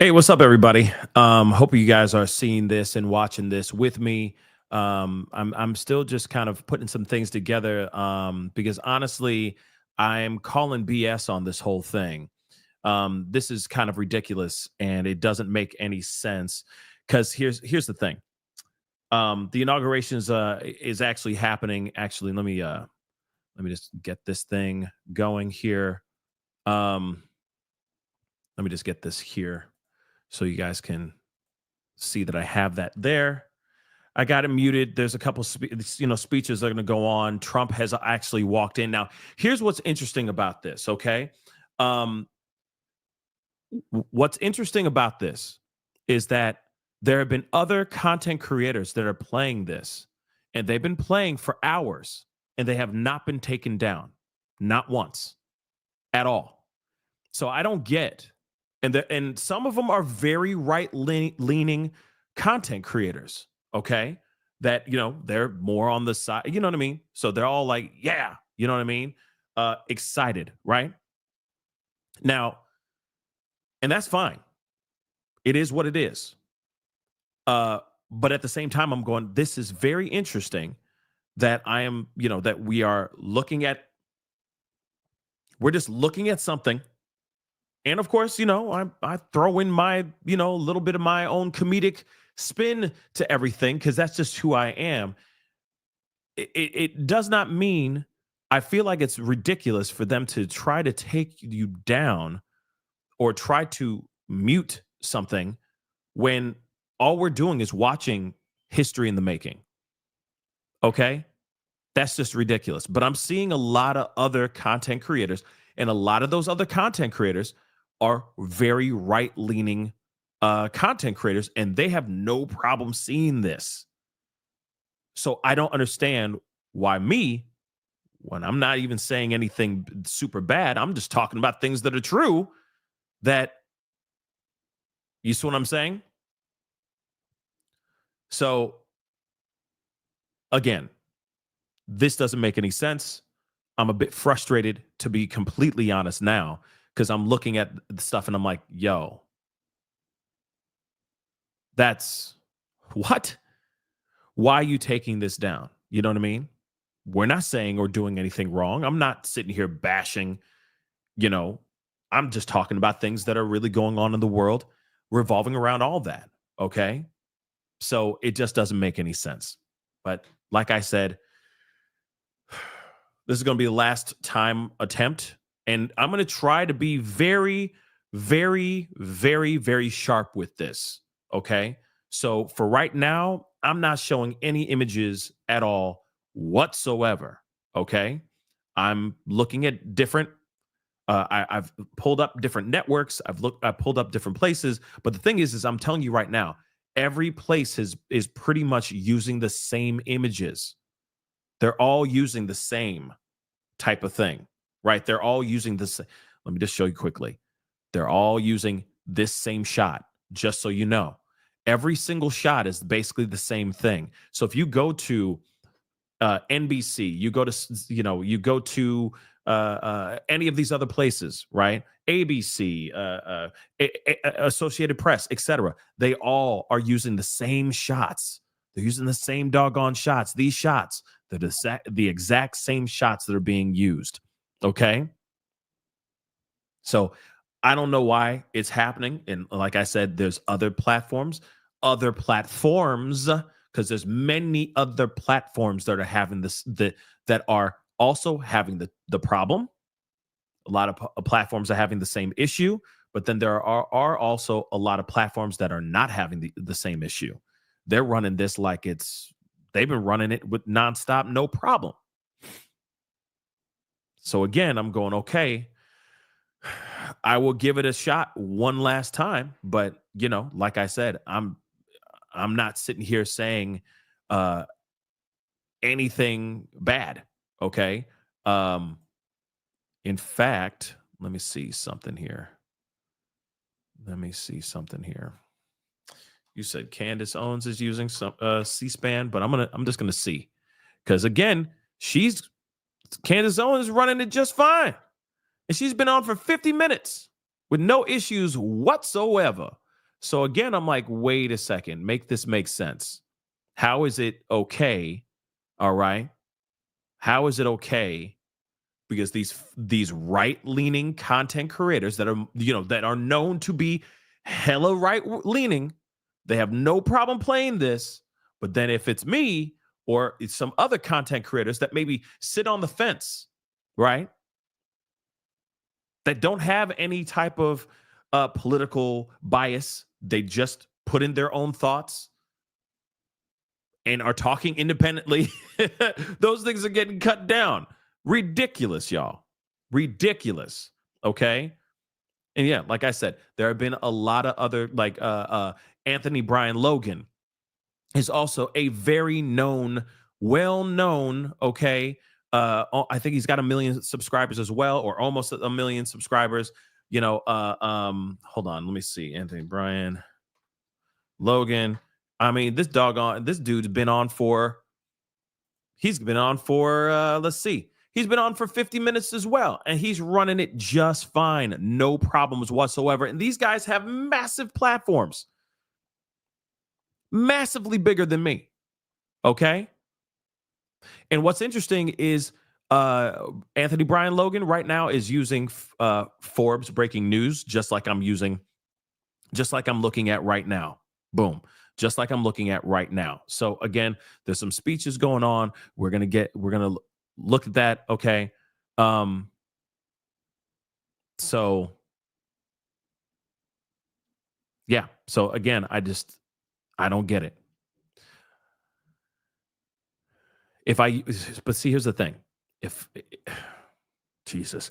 Hey, what's up, everybody? Hope you guys are seeing this and watching this with me. I'm still just kind of putting some things together because honestly, I'm calling BS on this whole thing. This is kind of ridiculous and it doesn't make any sense. Because here's the thing. The inauguration is actually happening. Actually, let me just get this thing going here. Um, Let me just get this here so you guys can see that I have that there. I got it muted. There's a couple, speeches that are going to go on. Trump has actually walked in. Now, here's what's interesting about this. Okay, um, what's interesting about this is that there have been other content creators that are playing this, and they've been playing for hours, and they have not been taken down, not once at all. So I don't get, and some of them are very leaning content creators. Okay, that they're more on the side. You know what I mean? So they're all like, yeah, you know what I mean? Excited, right? Now, and that's fine. It is what it is. Uh, but at the same time, I'm going. This is very interesting that I am, that we are looking at. We're just looking at something. And of course, I throw in my, little bit of my own comedic spin to everything because that's just who I am. It does not mean I feel like it's ridiculous for them to try to take you down or try to mute something when all we're doing is watching history in the making. Okay. That's just ridiculous. But I'm seeing a lot of other content creators, and a lot of those other content creators are very right leaning content creators, and they have no problem seeing this. So I don't understand why me, when I'm not even saying anything super bad, I'm just talking about things that are true, that you see what I'm saying? So again, this doesn't make any sense. I'm a bit frustrated, to be completely honest now, because I'm looking at the stuff and I'm like, yo, that's what? Why are you taking this down? You know what I mean? We're not saying or doing anything wrong. I'm not sitting here bashing, you know, I'm just talking about things that are really going on in the world revolving around all that. Okay. So it just doesn't make any sense. But like I said, this is going to be the last time attempt. And I'm going to try to be very, very, very, very sharp with this. Okay. So for right now, I'm not showing any images at all whatsoever. Okay. I'm looking at different. I've pulled up different networks. I pulled up different places. But the thing is I'm telling you right now, every place is pretty much using the same images. They're all using the same type of thing, right? They're all using this. Let me just show you quickly. They're all using this same shot, just so you know. Every single shot is basically the same thing. So if you go to NBC, you go to any of these other places, right? ABC, Associated Press, etc. They all are using the same shots. They're using the same doggone shots. These shots, they're the exact same shots that are being used. Okay. So I don't know why it's happening. And like I said, there's other platforms, because there's many other platforms that are having that are also having the problem. A lot of platforms are having the same issue, but then there are also a lot of platforms that are not having the same issue. They're running this like they've been running it with nonstop, no problem. So again, I'm going, okay, I will give it a shot one last time, but like I said, I'm not sitting here saying uh anything bad, okay? Um in fact, let me see something here. You said Candace Owens is using some C-SPAN, but I'm just gonna see. Because again, Candace Owens is running it just fine. And she's been on for 50 minutes with no issues whatsoever. So again, I'm like, wait a second, make this make sense. How is it okay? All right. How is it okay? Because these right-leaning content creators that are, that are known to be hella right-leaning, they have no problem playing this. But then if it's me or it's some other content creators that maybe sit on the fence, right? That don't have any type of political bias, they just put in their own thoughts and are talking independently, those things are getting cut down. Ridiculous, y'all. Ridiculous. Okay. And yeah, like I said, there have been a lot of other, like Anthony Brian Logan is also a very known, well-known, okay. I think he's got 1 million subscribers as well, or almost 1 million subscribers. Hold on, let me see. Anthony Brian Logan. I mean, this dude's been on for, let's see. He's been on for 50 minutes as well, and he's running it just fine. No problems whatsoever. And these guys have massive platforms, massively bigger than me. Okay. And what's interesting is Anthony Brian Logan right now is using Forbes breaking news, just like I'm looking at right now. Boom. Just like I'm looking at right now. So again, there's some speeches going on. We're going to look at that. Okay. So yeah. So again, I don't get it. But see, here's the thing. Jesus,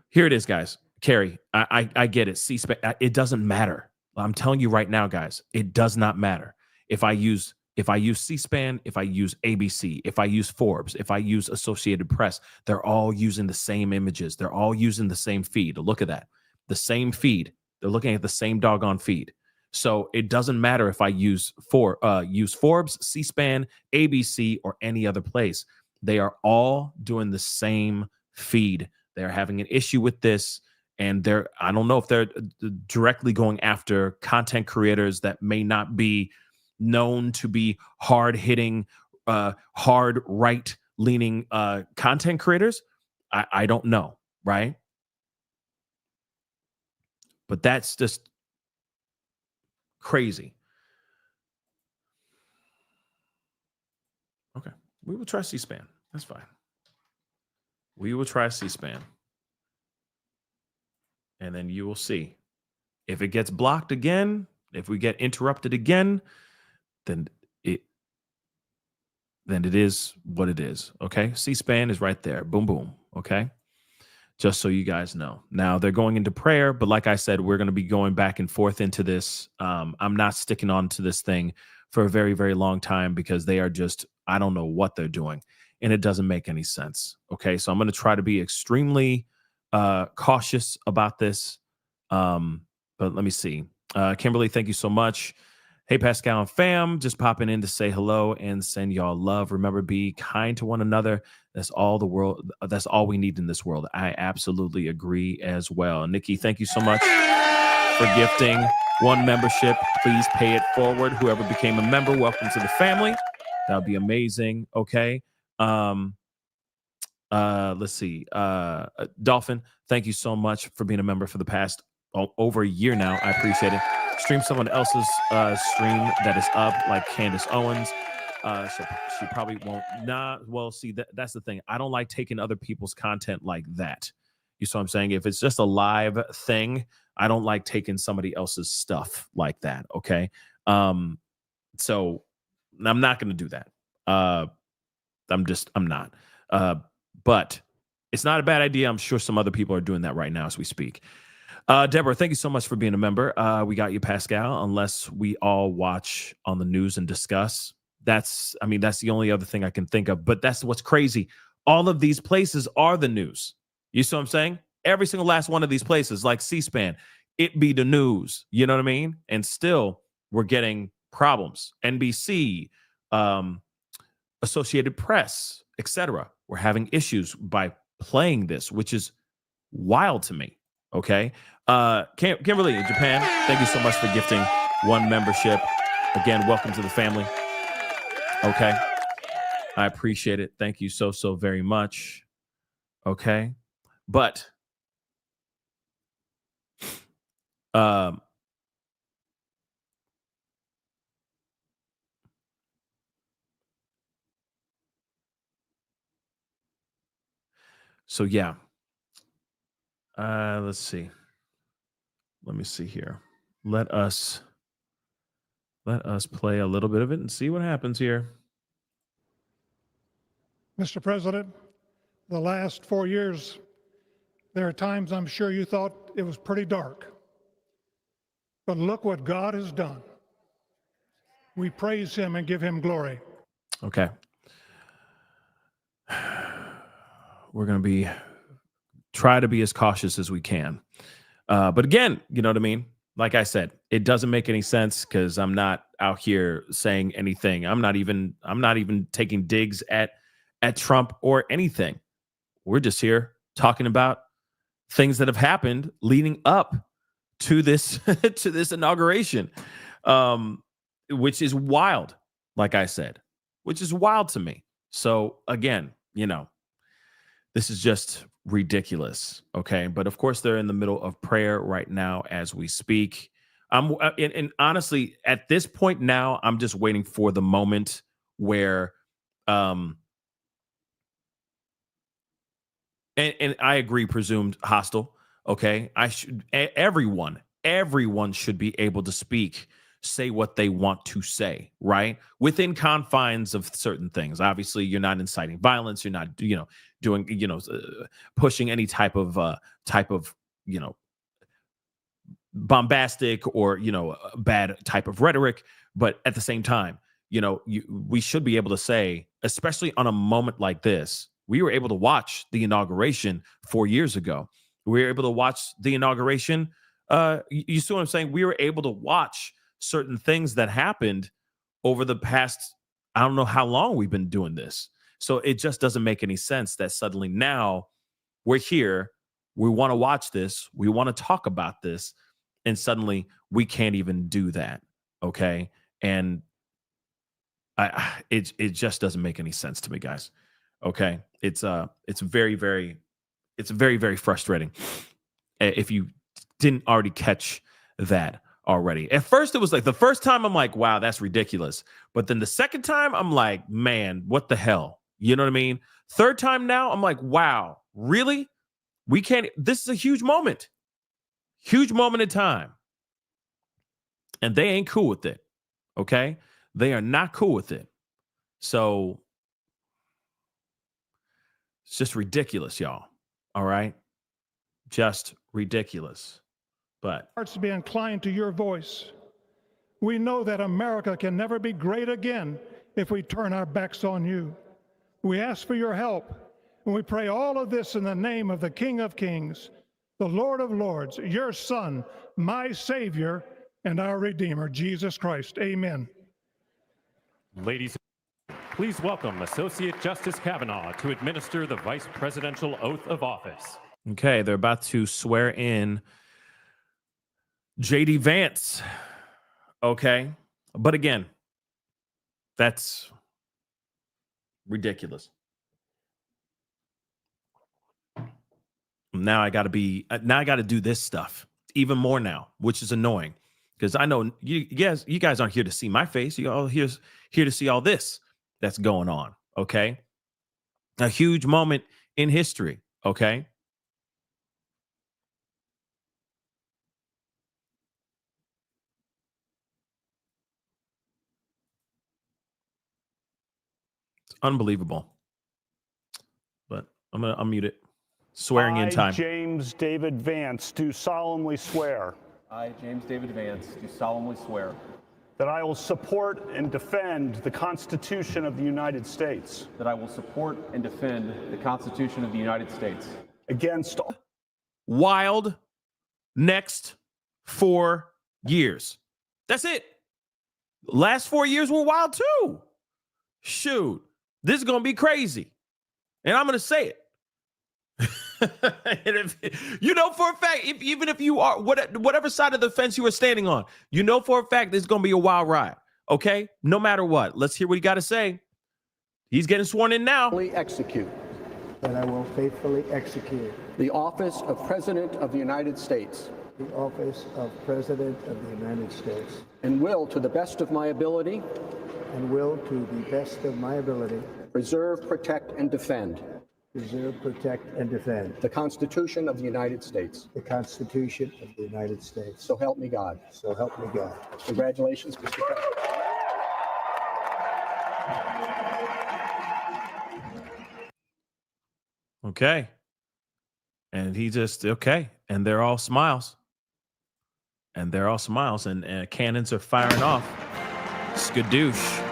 here it is, guys. Carrie, I get it. C-SPAN, it doesn't matter. I'm telling you right now, guys, it does not matter. If I use C-SPAN, if I use ABC, if I use Forbes, if I use Associated Press, they're all using the same images. They're all using the same feed. Look at that. The same feed. They're looking at the same doggone feed. So it doesn't matter if I use Forbes, C-SPAN, ABC, or any other place. They are all doing the same feed. They're having an issue with this. And I don't know if they're directly going after content creators that may not be known to be hard-hitting, hard right-leaning content creators. I don't know, right? But that's just crazy. Okay, we will try C-SPAN. That's fine. We will try C-SPAN. And then you will see. If it gets blocked again, if we get interrupted again, then it is what it is. Okay. C-SPAN is right there. Boom, boom. Okay. Just so you guys know. Now they're going into prayer, but like I said, we're going to be going back and forth into this. I'm not sticking on to this thing for a very, very long time because they are just, I don't know what they're doing. And it doesn't make any sense. Okay. So I'm going to try to be extremely cautious about this. But let me see. Kimberly, thank you so much. Hey, Pascal and fam, just popping in to say hello and send y'all love. Remember, be kind to one another. That's all we need in this world. I absolutely agree as well. Nikki, thank you so much for gifting one membership. Please pay it forward. Whoever became a member, welcome to the family. That would be amazing. Okay. Let's see. Dolphin, thank you so much for being a member for the past over a year now. I appreciate it. Stream someone else's stream that is up, like Candace Owens. She probably won't. Well, see, that's the thing. I don't like taking other people's content like that. You see what I'm saying? If it's just a live thing, I don't like taking somebody else's stuff like that. Okay. So I'm not going to do that. I'm not. But it's not a bad idea. I'm sure some other people are doing that right now as we speak. Deborah, thank you so much for being a member. We got you, Pascal, unless we all watch on the news and discuss. That's the only other thing I can think of. But that's what's crazy. All of these places are the news. You see what I'm saying? Every single last one of these places, like C-SPAN, it be the news. You know what I mean? And still, we're getting problems. NBC, Associated Press, etc. We're having issues by playing this, which is wild to me. Okay. Kimberly in Japan, thank you so much for gifting one membership. Again, welcome to the family. Okay. I appreciate it. Thank you so very much. Okay. But um so yeah. Let's see. Let me see here. Let us play a little bit of it and see what happens here. Mr. President, the last 4 years, there are times I'm sure you thought it was pretty dark. But look what God has done. We praise him and give him glory. Okay. We're going to try to be as cautious as we can. But again, you know what I mean? Like I said, it doesn't make any sense because I'm not out here saying anything. I'm not even taking digs at Trump or anything. We're just here talking about things that have happened leading up to this to this inauguration, which is wild. Like I said, which is wild to me. So again, this is just ridiculous. Okay. But of course, they're in the middle of prayer right now as we speak. And honestly, at this point now, I'm just waiting for the moment where, and I agree, presumed hostile. Okay. Everyone should be able to say what they want to say, right? Within confines of certain things. Obviously, you're not inciting violence. You're not, doing, pushing any type of, bombastic or, bad type of rhetoric. But at the same time, we should be able to say, especially on a moment like this, we were able to watch the inauguration 4 years ago. We were able to watch the inauguration. You see what I'm saying? We were able to watch certain things that happened over the past, I don't know how long we've been doing this. So it just doesn't make any sense that suddenly now we're here. We want to watch this. We want to talk about this. And suddenly we can't even do that. Okay. And it just doesn't make any sense to me, guys. Okay. It's very, very frustrating. If you didn't already catch that already. At first, it was like the first time I'm like, wow, that's ridiculous. But then the second time, I'm like, man, what the hell? You know what I mean? Third time now, I'm like, wow, really? We can't. This is a huge moment in time. And they ain't cool with it. Okay. They are not cool with it. So it's just ridiculous, y'all. All right. Just ridiculous. But hearts to be inclined to your voice. We know that America can never be great again if we turn our backs on you. We ask for your help, and we pray all of this in the name of the King of Kings, the Lord of Lords, your Son, my Savior, and our Redeemer, Jesus Christ. Amen. Ladies, please welcome Associate Justice Kavanaugh to administer the Vice Presidential Oath of Office. Okay, they're about to swear in J.D. Vance. Okay. But again, that's ridiculous. Now I got to do this stuff even more now, which is annoying because I know you guys aren't here to see my face. You all here to see all this that's going on. Okay. A huge moment in history. Okay. It's unbelievable. But I'm going to unmute it. Swearing in time. I, James David Vance, do solemnly swear. I, James David Vance, do solemnly swear that I will support and defend the Constitution of the United States. that I will support and defend the Constitution of the United States Against all Wild next 4 years. That's it. Last 4 years were wild too. Shoot, this is going to be crazy. And I'm going to say it. You know for a fact, even if you are whatever side of the fence you are standing on, you know for a fact it's going to be a wild ride. Okay, no matter what. Let's hear what he got to say. He's getting sworn in now. Execute. That I will faithfully execute The office of President of the United States. the office of President of the United States. And will, to the best of my ability, And will, to the best of my ability, preserve, protect, and defend preserve, protect, and defend the Constitution of the United States. the Constitution of the United States. So help me God. So help me God. Congratulations, Mr. President. Okay. And he just, okay. And they're all smiles. And cannons are firing off. Skadoosh.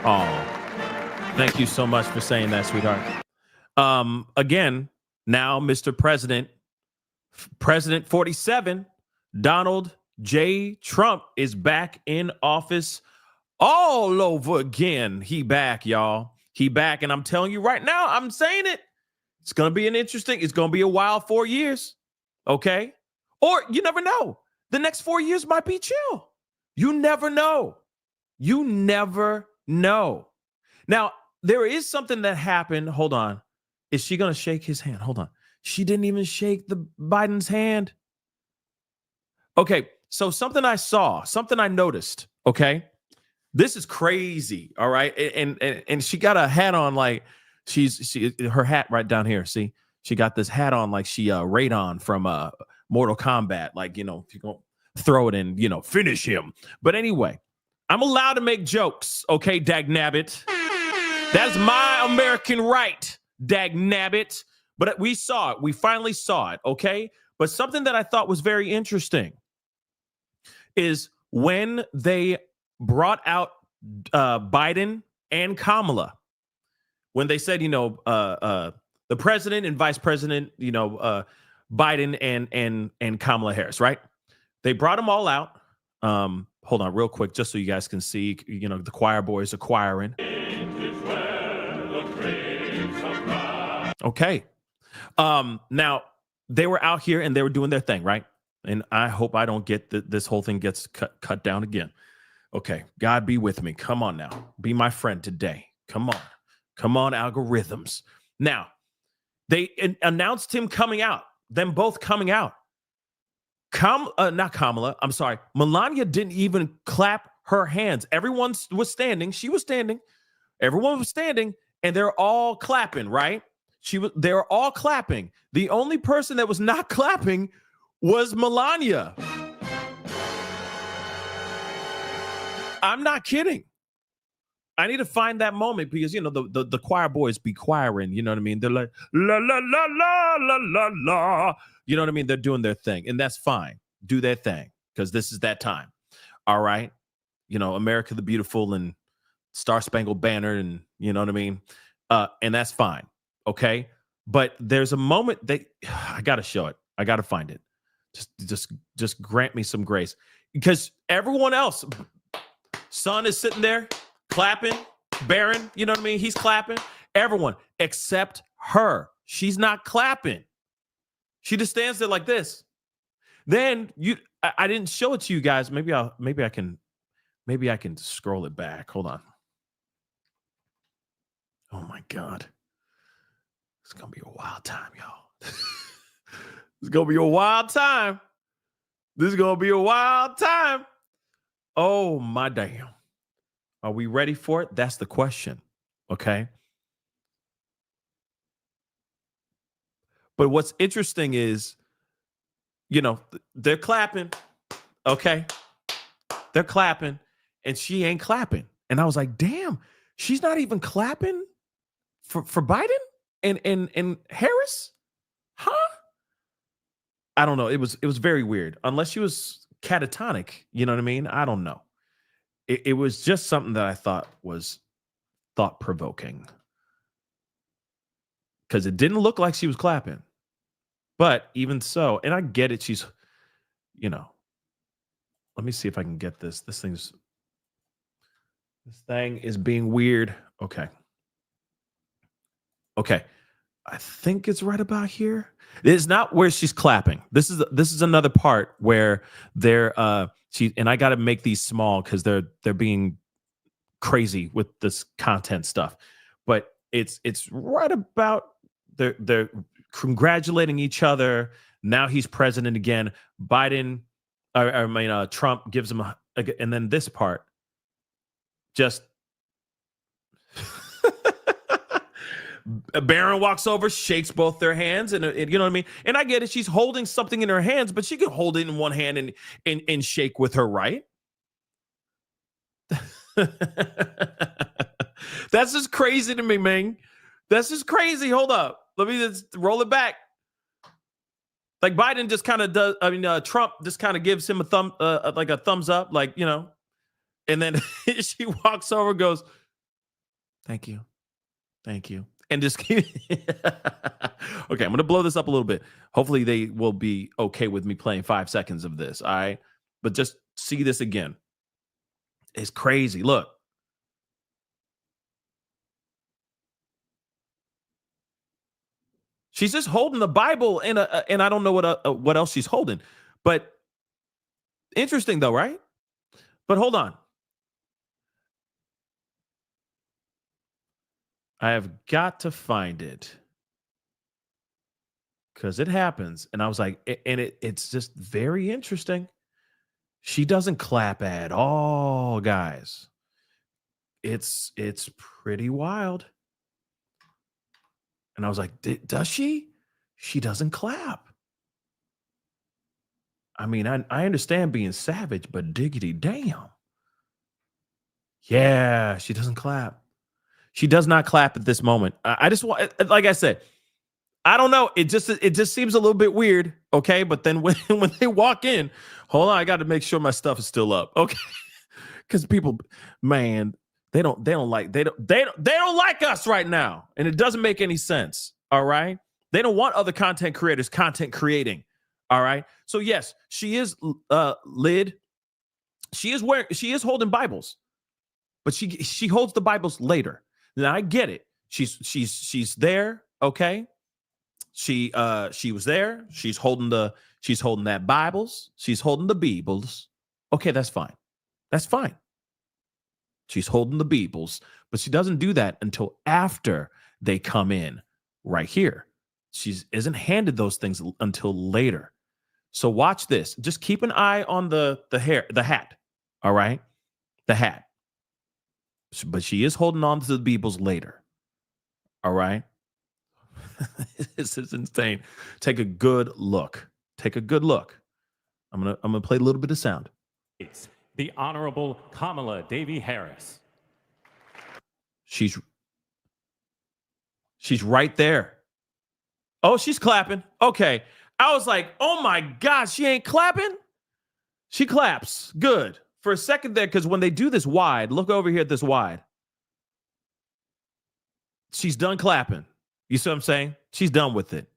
Oh, thank you so much for saying that, sweetheart. Again, now, Mr. President, President 47, Donald J. Trump is back in office all over again. He back, y'all. He back. And I'm telling you right now, I'm saying it. It's going to be it's going to be a wild 4 years. Okay. Or you never know. The next 4 years might be chill. You never know. You never know. Now, there is something that happened. Hold on. Is she going to shake his hand? Hold on. She didn't even shake the Biden's hand. Okay. So something I noticed. Okay. This is crazy. All right. And she got a hat on like her hat right down here. See, she got this hat on like she Radon from Mortal Kombat. Like, you know, if you're going to throw it in, you know, finish him. But anyway, I'm allowed to make jokes. Okay, dagnabbit. That's my American right, dagnabbit. But we saw it. We finally saw it. Okay. But something that I thought was very interesting is when they brought out Biden and Kamala, when they said, you know, the president and vice president, you know, Biden and Kamala Harris, right? They brought them all out. Hold on real quick, just so you guys can see, you know, the choir boys are choiring. Okay. Now, they were out here and they were doing their thing, right? And I hope I don't get this whole thing gets cut down again. Okay, God be with me. Come on now. Be my friend today. Come on. Come on, algorithms. Now, they announced him coming out, them both coming out. Not Kamala, I'm sorry. Melania didn't even clap her hands. Everyone was standing. She was standing. Everyone was standing, and they're all clapping, right? They were all clapping. The only person that was not clapping was Melania. I'm not kidding. I need to find that moment because, you know, the choir boys be choiring, you know what I mean? They're like, la, la, la, la, la, la, la. You know what I mean? They're doing their thing, and that's fine. Do their thing because this is that time. All right. You know, America the Beautiful and Star Spangled Banner, and you know what I mean? And that's fine. Okay. But there's a moment that I got to show it. I got to find it. Just grant me some grace because everyone else, son is sitting there clapping, Barron, you know what I mean? He's clapping. Everyone except her. She's not clapping. She just stands there like this. Then I didn't show it to you guys. Maybe I can scroll it back. Hold on. Oh my God. It's gonna be a wild time, y'all. It's gonna be a wild time. This is gonna be a wild time. Oh my damn. Are we ready for it? That's the question. Okay. But what's interesting is, you know, they're clapping. Okay. They're clapping and she ain't clapping. And I was like, damn, she's not even clapping for Biden and Harris? Huh? I don't know. It was very weird. Unless she was catatonic, you know what I mean? I don't know. It was just something that I thought was thought-provoking. Because it didn't look like she was clapping. But even so, and I get it, she's, you know, let me see if I can get this. This thing is being weird. Okay. Okay. I think it's right about here. It's not where she's clapping. This is another part where they're and I got to make these small because they're being crazy with this content stuff. But it's right about they're congratulating each other. Now he's president again. Biden, Trump gives him and then this part just Barron walks over, shakes both their hands, and you know what I mean. And I get it; she's holding something in her hands, but she can hold it in one hand and shake with her right. That's just crazy to me, man. That's just crazy. Hold up, let me just roll it back. Like Biden just kind of does. I mean, Trump just kind of gives him a thumbs up, like, you know, and then she walks over, and goes, "Thank you, thank you." And just keep okay, I'm gonna blow this up a little bit. Hopefully they will be okay with me playing 5 seconds of this. All right. But just see this again. It's crazy. Look. She's just holding the Bible and I don't know what else she's holding. But interesting though, right? But hold on. I have got to find it. Because it happens. And I was like, it's just very interesting. She doesn't clap at all, guys. It's pretty wild. And I was like, does she? She doesn't clap. I mean, I understand being savage, but diggity damn. Yeah, she doesn't clap. She does not clap at this moment. I just want, like I said, I don't know. It just seems a little bit weird. Okay. But then when they walk in, hold on, I got to make sure my stuff is still up. Okay. Because people, man, they don't like us right now. And it doesn't make any sense. All right. They don't want other content creators content creating. All right. So yes, she is lid. She is holding Bibles, but she holds the Bibles later. Now I get it. She's there. Okay. She was there. She's holding that Bibles. She's holding the Bibles. Okay, that's fine. That's fine. She's holding the Bibles, but she doesn't do that until after they come in right here. She isn't handed those things until later. So watch this. Just keep an eye on the hat. All right, the hat. But she is holding on to the Bibles later. All right. This is insane. Take a good look. Take a good look. I'm gonna play a little bit of sound. It's the Honorable Kamala Devi Harris. She's right there. Oh, she's clapping. Okay. I was like, oh my God, she ain't clapping. She claps. Good. For a second there, because when they do this wide, look over here at this wide. She's done clapping. You see what I'm saying? She's done with it.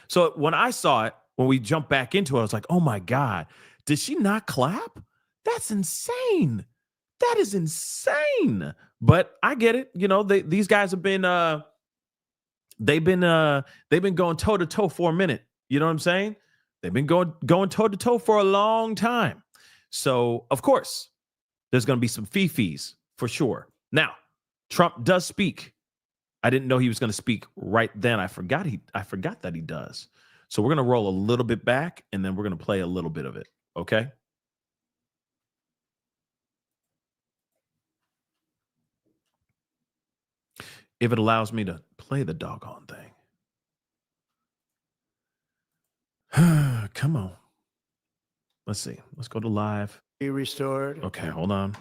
So when I saw it, when we jumped back into it, I was like, oh my God, did she not clap? That's insane. That is insane. But I get it. You know, these guys have been they've been going toe to toe for a minute. You know what I'm saying? They've been going toe to toe for a long time. So of course, there's going to be some fee-fees for sure. Now, Trump does speak. I didn't know he was going to speak right then. I forgot that he does. So we're going to roll a little bit back and then we're going to play a little bit of it. Okay. If it allows me to play the doggone thing. Come on. Let's see. Let's go to live. Be restored. Okay, hold on.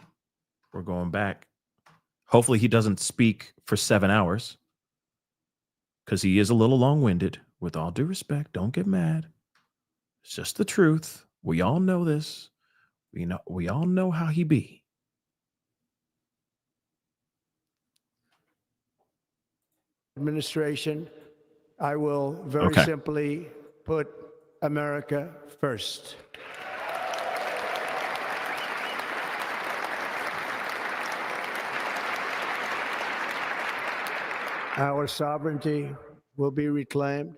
We're going back. Hopefully he doesn't speak for 7 hours because he is a little long-winded. With all due respect, don't get mad. It's just the truth. We all know this. We all know how he be. Administration, I will very simply put America first. Our sovereignty will be reclaimed.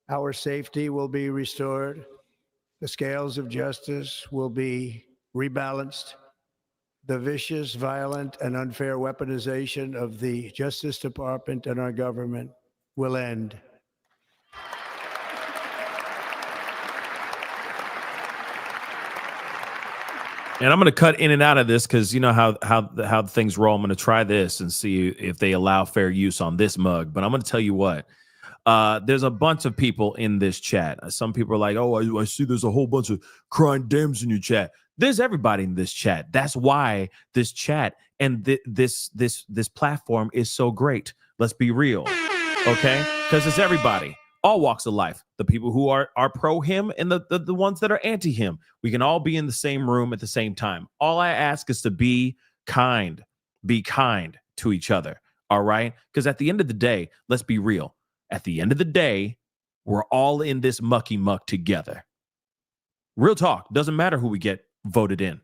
Our safety will be restored. The scales of justice will be rebalanced. The vicious, violent, and unfair weaponization of the Justice Department and our government will end. And I'm going to cut in and out of this because you know how things roll. I'm going to try this and see if they allow fair use on this mug. But I'm going to tell you what. There's a bunch of people in this chat. Some people are like, "Oh, I see there's a whole bunch of crying dames in your chat." There's everybody in this chat. That's why this chat and this platform is so great. Let's be real, okay? Because it's everybody, all walks of life. The people who are pro him and the ones that are anti him. We can all be in the same room at the same time. All I ask is to be kind to each other. All right? Because at the end of the day, let's be real. At the end of the day, we're all in this mucky muck together. Real talk. Doesn't matter who we get voted in.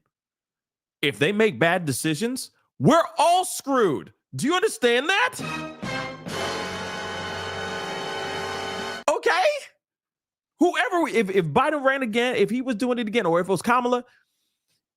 If they make bad decisions, we're all screwed. Do you understand that? Okay? Whoever, if Biden ran again, if he was doing it again, or if it was Kamala,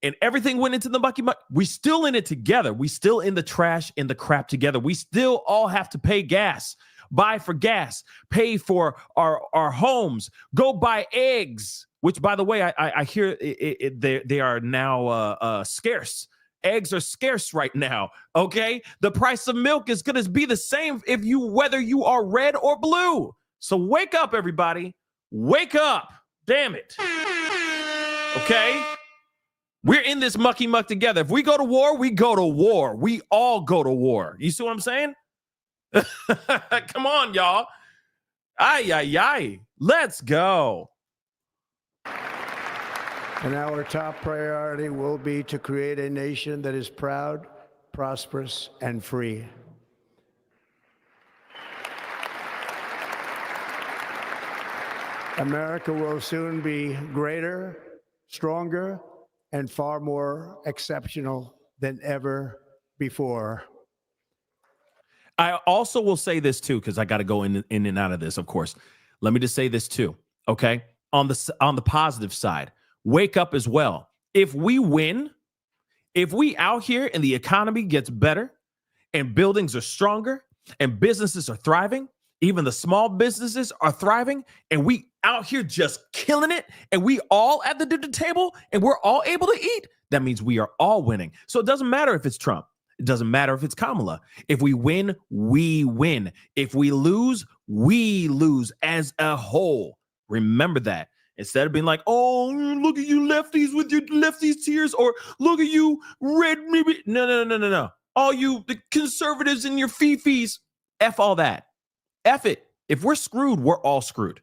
and everything went into the mucky muck, we still in it together. We still in the trash, in the crap together. We still all have to pay gas. Buy for gas, pay for our homes, go buy eggs, which, by the way, I hear they are now scarce. Eggs are scarce right now, okay? The price of milk is going to be the same whether you are red or blue. So wake up, everybody. Wake up. Damn it. Okay? We're in this mucky muck together. If we go to war, we go to war. We all go to war. You see what I'm saying? Come on, y'all. Ay. Let's go. And our top priority will be to create a nation that is proud, prosperous, and free. America will soon be greater, stronger, and far more exceptional than ever before. I also will say this too, because I got to go in and out of this, of course. Let me just say this too, okay? On the positive side, wake up as well. If we win, if we out here and the economy gets better and buildings are stronger and businesses are thriving, even the small businesses are thriving, and we out here just killing it, and we all at the dinner table and we're all able to eat, that means we are all winning. So it doesn't matter if it's Trump. It doesn't matter if it's Kamala. If we win, we win. If we lose, we lose as a whole. Remember that. Instead of being like, oh, look at you lefties with your lefties tears, or look at you red. No. All you the conservatives and your fifis, F all that. F it. If we're screwed, we're all screwed.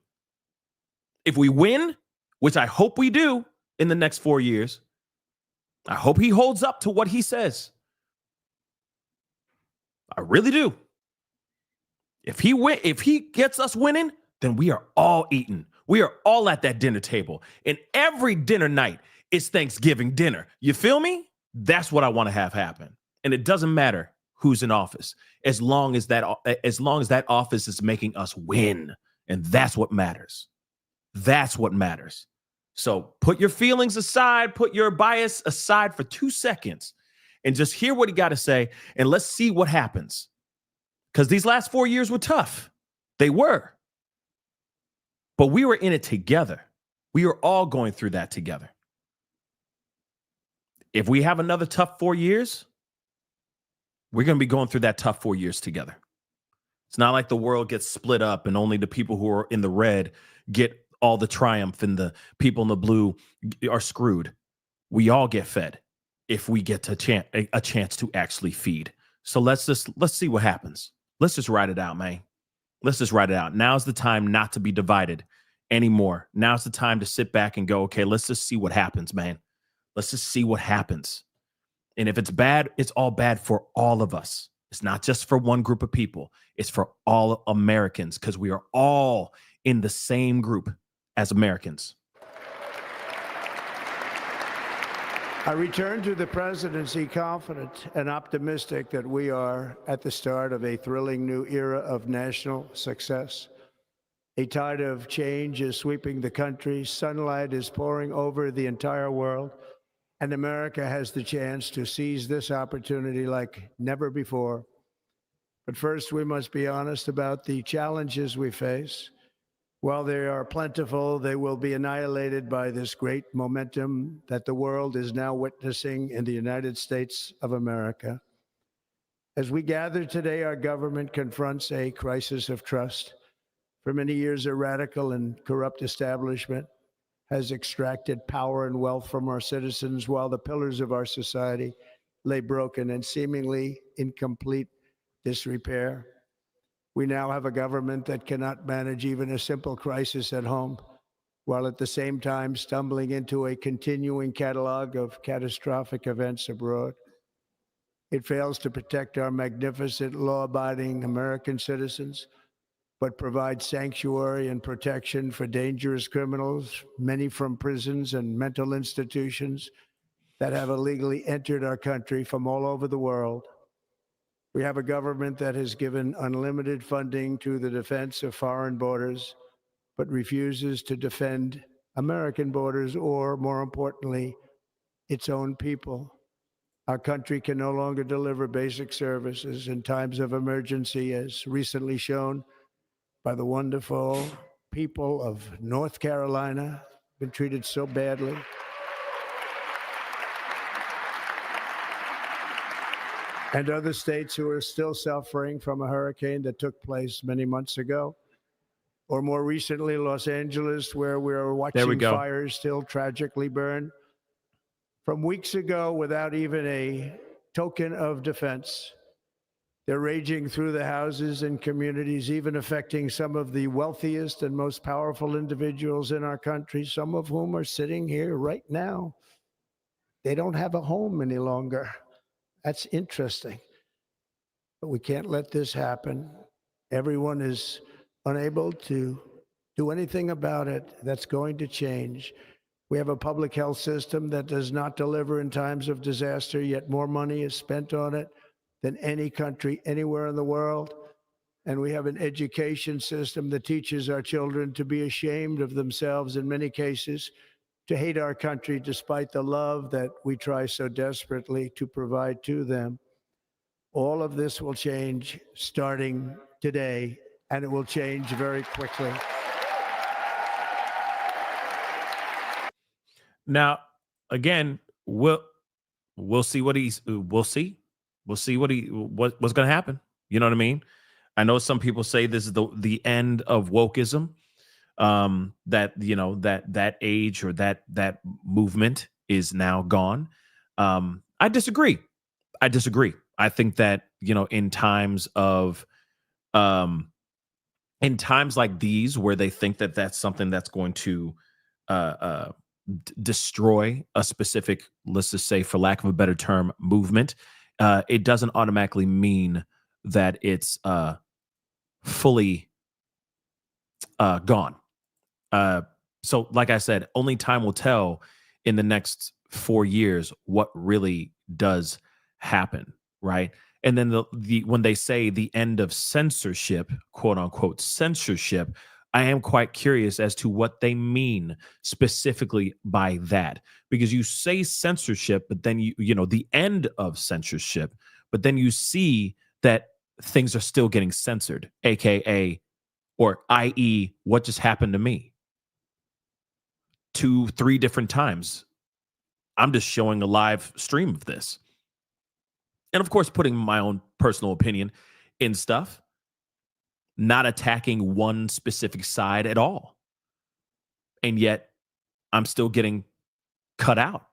If we win, which I hope we do in the next 4 years, I hope he holds up to what he says. I really do. If he gets us winning, then we are all eating. We are all at that dinner table. And every dinner night is Thanksgiving dinner. You feel me? That's what I want to have happen. And it doesn't matter who's in office, as long as that office is making us win. And that's what matters. That's what matters. So put your feelings aside, put your bias aside for 2 seconds, and just hear what he got to say, and let's see what happens. Because these last 4 years were tough. They were. But we were in it together. We were all going through that together. If we have another tough 4 years, we're going to be going through that tough 4 years together. It's not like the world gets split up and only the people who are in the red get all the triumph and the people in the blue are screwed. We all get fed if we get a chance to actually feed. So let's see what happens. Let's just ride it out, man. Let's just ride it out. Now's the time not to be divided anymore. Now's the time to sit back and go, okay, let's just see what happens, man. Let's just see what happens. And if it's bad, it's all bad for all of us. It's not just for one group of people. It's for all Americans, because we are all in the same group as Americans. I return to the presidency confident and optimistic that we are at the start of a thrilling new era of national success. A tide of change is sweeping the country, sunlight is pouring over the entire world, and America has the chance to seize this opportunity like never before. But first, we must be honest about the challenges we face. While they are plentiful, they will be annihilated by this great momentum that the world is now witnessing in the United States of America. As we gather today, our government confronts a crisis of trust. For many years, a radical and corrupt establishment has extracted power and wealth from our citizens while the pillars of our society lay broken and seemingly in complete disrepair. We now have a government that cannot manage even a simple crisis at home, while at the same time stumbling into a continuing catalog of catastrophic events abroad. It fails to protect our magnificent, law-abiding American citizens, but provides sanctuary and protection for dangerous criminals, many from prisons and mental institutions that have illegally entered our country from all over the world. We have a government that has given unlimited funding to the defense of foreign borders, but refuses to defend American borders or, more importantly, its own people. Our country can no longer deliver basic services in times of emergency, as recently shown by the wonderful people of North Carolina, been treated so badly. And other states who are still suffering from a hurricane that took place many months ago. Or more recently, Los Angeles, where we're watching fires still tragically burn. From weeks ago, without even a token of defense, they're raging through the houses and communities, even affecting some of the wealthiest and most powerful individuals in our country, some of whom are sitting here right now. They don't have a home any longer. That's interesting. But we can't let this happen. Everyone is unable to do anything about it. That's going to change. We have a public health system that does not deliver in times of disaster, yet more money is spent on it than any country anywhere in the world. And we have an education system that teaches our children to be ashamed of themselves in many cases, to hate our country despite the love that we try so desperately to provide to them. All of this will change starting today, and it will change very quickly. Now, again, we'll see what what's going to happen. You know what I mean? I know some people say this is the end of wokeism. That age or that movement is now gone. I disagree. I think that, in times like these, where they think that that's something that's going to destroy a specific, let's just say, for lack of a better term, movement, it doesn't automatically mean that it's fully gone. So like I said, only time will tell in the next 4 years what really does happen, right? And then when they say the end of censorship, quote unquote censorship, I am quite curious as to what they mean specifically by that, because you say censorship, but then the end of censorship, but then you see that things are still getting censored, aka or i.e. what just happened to me 2-3 different times. I'm just showing a live stream of this. And of course, putting my own personal opinion in stuff, not attacking one specific side at all. And yet I'm still getting cut out.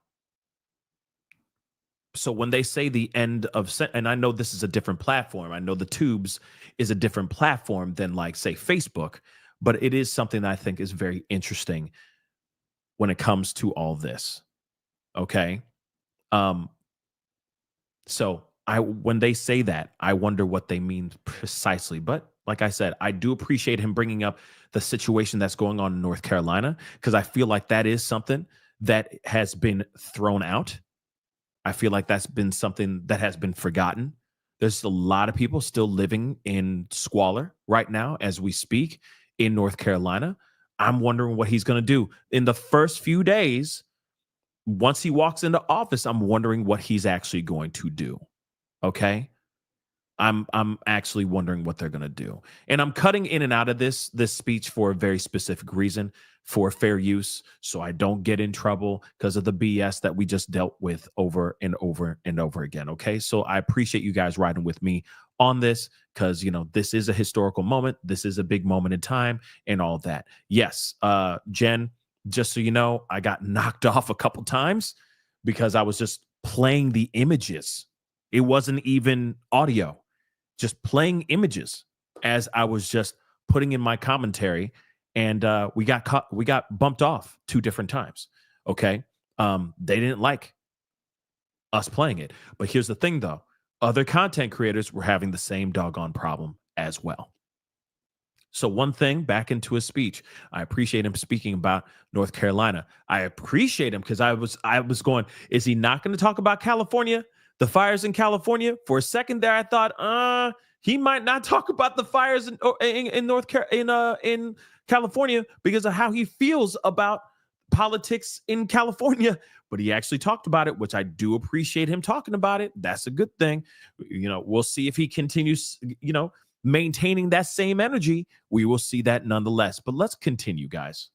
So when they say the end of, and I know this is a different platform. I know the tubes is a different platform than, like, say, Facebook, but it is something that I think is very interesting when it comes to all this. Okay. So when they say that, I wonder what they mean precisely. But like I said, I do appreciate him bringing up the situation that's going on in North Carolina, because I feel like that is something that has been thrown out I feel like that's been something that has been forgotten. There's a lot of people still living in squalor right now as we speak in North Carolina. I'm wondering what he's going to do in the first few days. Once he walks into office, I'm wondering what he's actually going to do. Okay? I'm actually wondering what they're going to do. And I'm cutting in and out of this speech for a very specific reason, for fair use, so I don't get in trouble because of the BS that we just dealt with over and over and over again. Okay? So I appreciate you guys riding with me on this, because this is a historical moment. This is a big moment in time and all that. Yes, Jen, just so you know, I got knocked off a couple times because I was just playing the images. It wasn't even audio, just playing images as I was just putting in my commentary, and we got bumped off 2 different times. Okay, they didn't like us playing it, but here's the thing, though: other content creators were having the same doggone problem as well. So one thing, back into his speech, I appreciate him speaking about North Carolina. I appreciate him because I was going, is he not going to talk about California, the fires in California? For a second there, I thought, he might not talk about the fires in California because of how he feels about politics in California. But he actually talked about it, which I do appreciate him talking about it. That's a good thing. We'll see if he continues, maintaining that same energy. We will see that nonetheless. But let's continue, guys.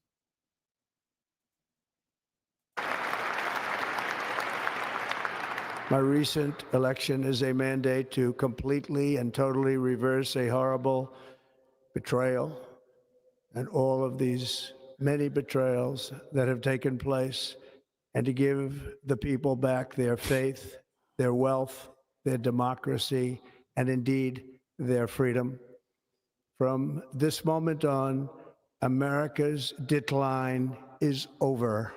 My recent election is a mandate to completely and totally reverse a horrible betrayal and all of these many betrayals that have taken place, and to give the people back their faith, their wealth, their democracy, and indeed their freedom. From this moment on, America's decline is over.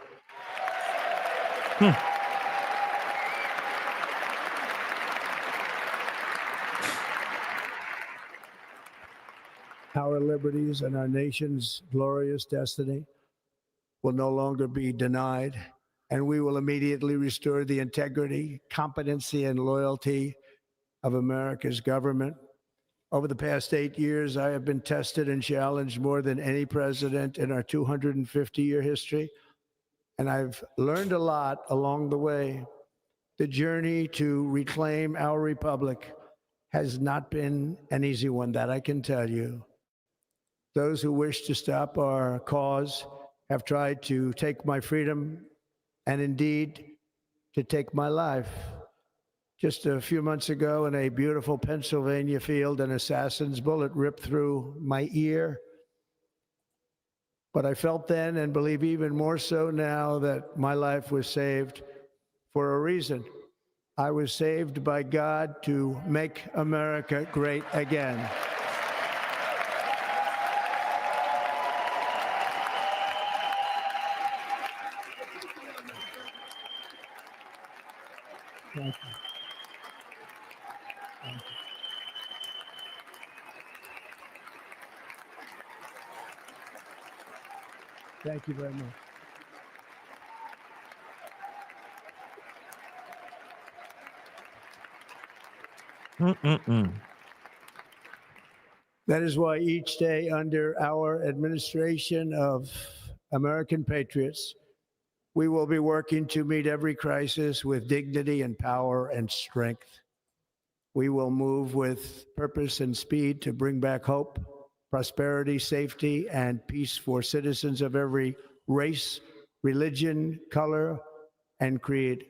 Our liberties and our nation's glorious destiny will no longer be denied, and we will immediately restore the integrity, competency, and loyalty of America's government. Over the past 8 years, I have been tested and challenged more than any president in our 250-year history, and I've learned a lot along the way. The journey to reclaim our republic has not been an easy one, that I can tell you. Those who wish to stop our cause have tried to take my freedom and indeed to take my life. Just a few months ago in a beautiful Pennsylvania field, an assassin's bullet ripped through my ear. But I felt then, and believe even more so now, that my life was saved for a reason. I was saved by God to make America great again. Thank you. Thank you. Thank you very much. That is why each day under our administration of American patriots, we will be working to meet every crisis with dignity and power and strength. We will move with purpose and speed to bring back hope, prosperity, safety, and peace for citizens of every race, religion, color, and creed.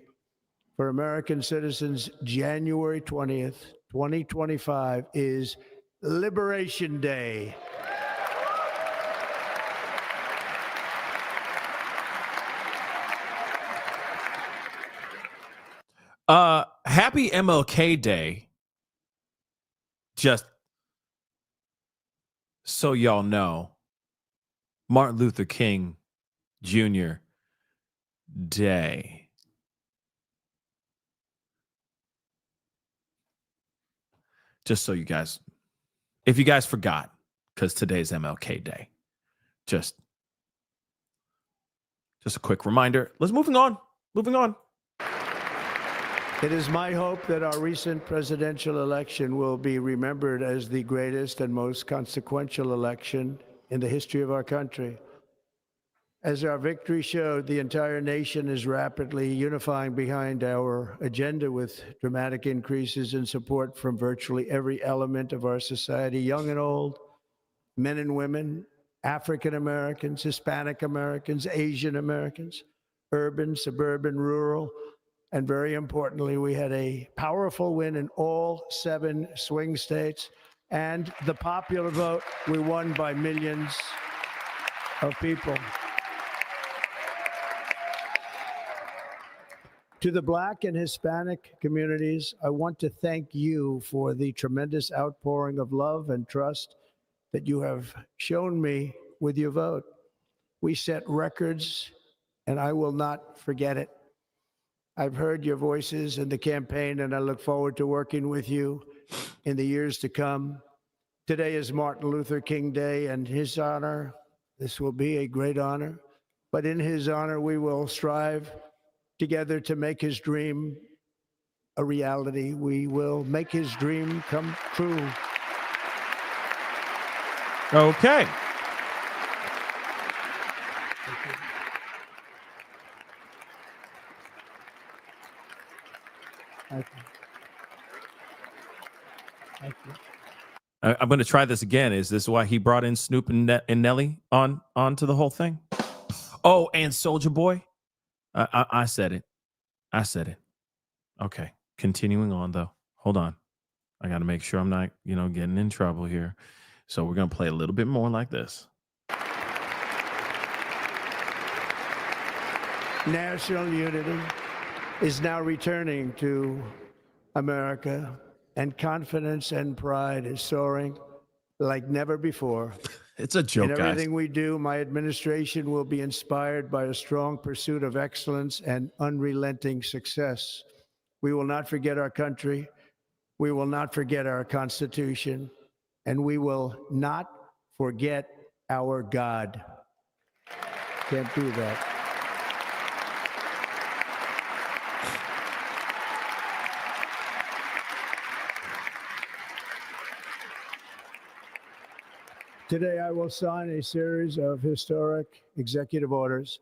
For American citizens, January 20th, 2025 is Liberation Day. Happy MLK Day. Just so y'all know, Martin Luther King Jr. Day. Just so you guys, if you guys forgot, because today's MLK Day. Just a quick reminder. Moving on. It is my hope that our recent presidential election will be remembered as the greatest and most consequential election in the history of our country. As our victory showed, the entire nation is rapidly unifying behind our agenda with dramatic increases in support from virtually every element of our society, young and old, men and women, African Americans, Hispanic Americans, Asian Americans, urban, suburban, rural, and very importantly, we had a powerful win in all 7 swing states. And the popular vote, we won by millions of people. To the Black and Hispanic communities, I want to thank you for the tremendous outpouring of love and trust that you have shown me with your vote. We set records, and I will not forget it. I've heard your voices in the campaign, and I look forward to working with you in the years to come. Today is Martin Luther King Day, and his honor, this will be a great honor, but in his honor, we will strive together to make his dream a reality. We will make his dream come true. Okay. Thank you. Thank you. I'm going to try this again. Is this why he brought in Snoop and Nelly onto the whole thing? Oh, and Soulja Boy. I said it. I said it. Okay. Continuing on though. Hold on. I got to make sure I'm not, getting in trouble here. So we're going to play a little bit more like this. National unity is now returning to America, and confidence and pride is soaring like never before. It's a joke, In guys. everything we do, my administration will be inspired by a strong pursuit of excellence and unrelenting success. We will not forget our country. We will not forget our Constitution, and we will not forget our God. Can't do that. Today, I will sign a series of historic executive orders.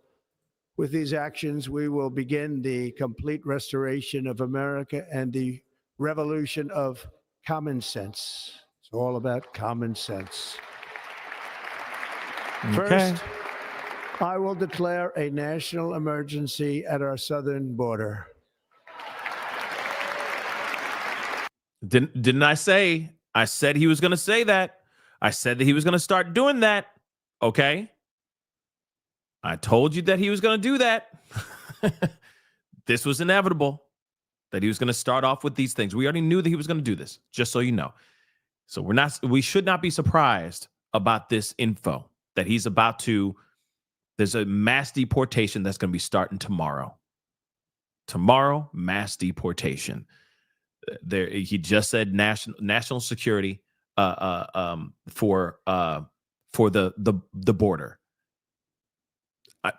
With these actions, we will begin the complete restoration of America and the revolution of common sense. It's all about common sense. Okay. First, I will declare a national emergency at our southern border. Didn't I say? I said he was going to say that. I said that he was going to start doing that. Okay. I told you that he was going to do that. This was inevitable, that he was going to start off with these things. We already knew that he was going to do this, just so you know. So we should not be surprised about this info that he's about to. There's a mass deportation that's going to be starting tomorrow. Tomorrow, mass deportation. He just said national security for the border.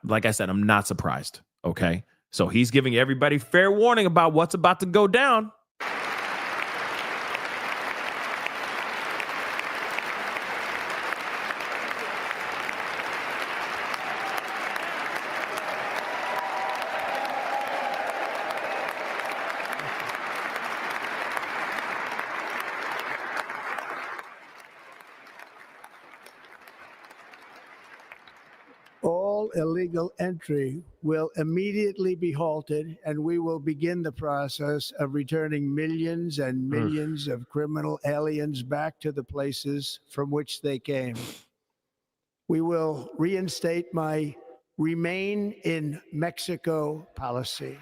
Like I said, I'm not surprised. Okay, so he's giving everybody fair warning about what's about to go down. All illegal entry will immediately be halted, and we will begin the process of returning millions and millions of criminal aliens back to the places from which they came. We will reinstate my Remain in Mexico policy.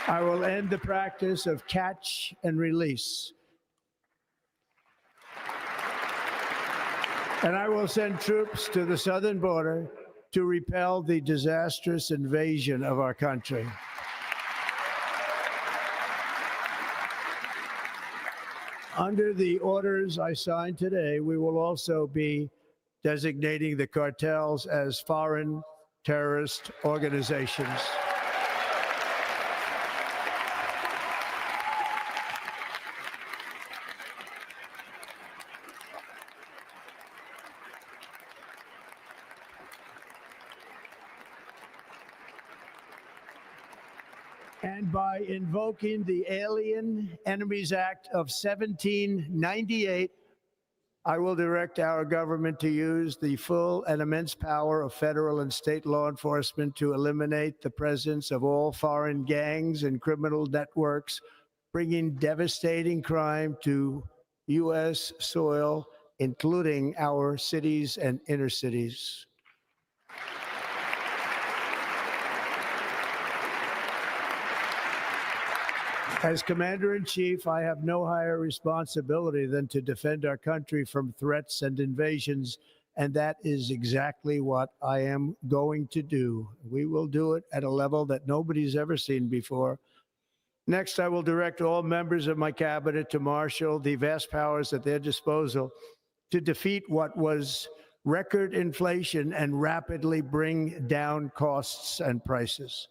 I will end the practice of catch and release. And I will send troops to the southern border to repel the disastrous invasion of our country. Under the orders I signed today, we will also be designating the cartels as foreign terrorist organizations. And by invoking the Alien Enemies Act of 1798, I will direct our government to use the full and immense power of federal and state law enforcement to eliminate the presence of all foreign gangs and criminal networks, bringing devastating crime to U.S. soil, including our cities and inner cities. As Commander-in-Chief, I have no higher responsibility than to defend our country from threats and invasions, and that is exactly what I am going to do. We will do it at a level that nobody's ever seen before. Next, I will direct all members of my cabinet to marshal the vast powers at their disposal to defeat what was record inflation and rapidly bring down costs and prices.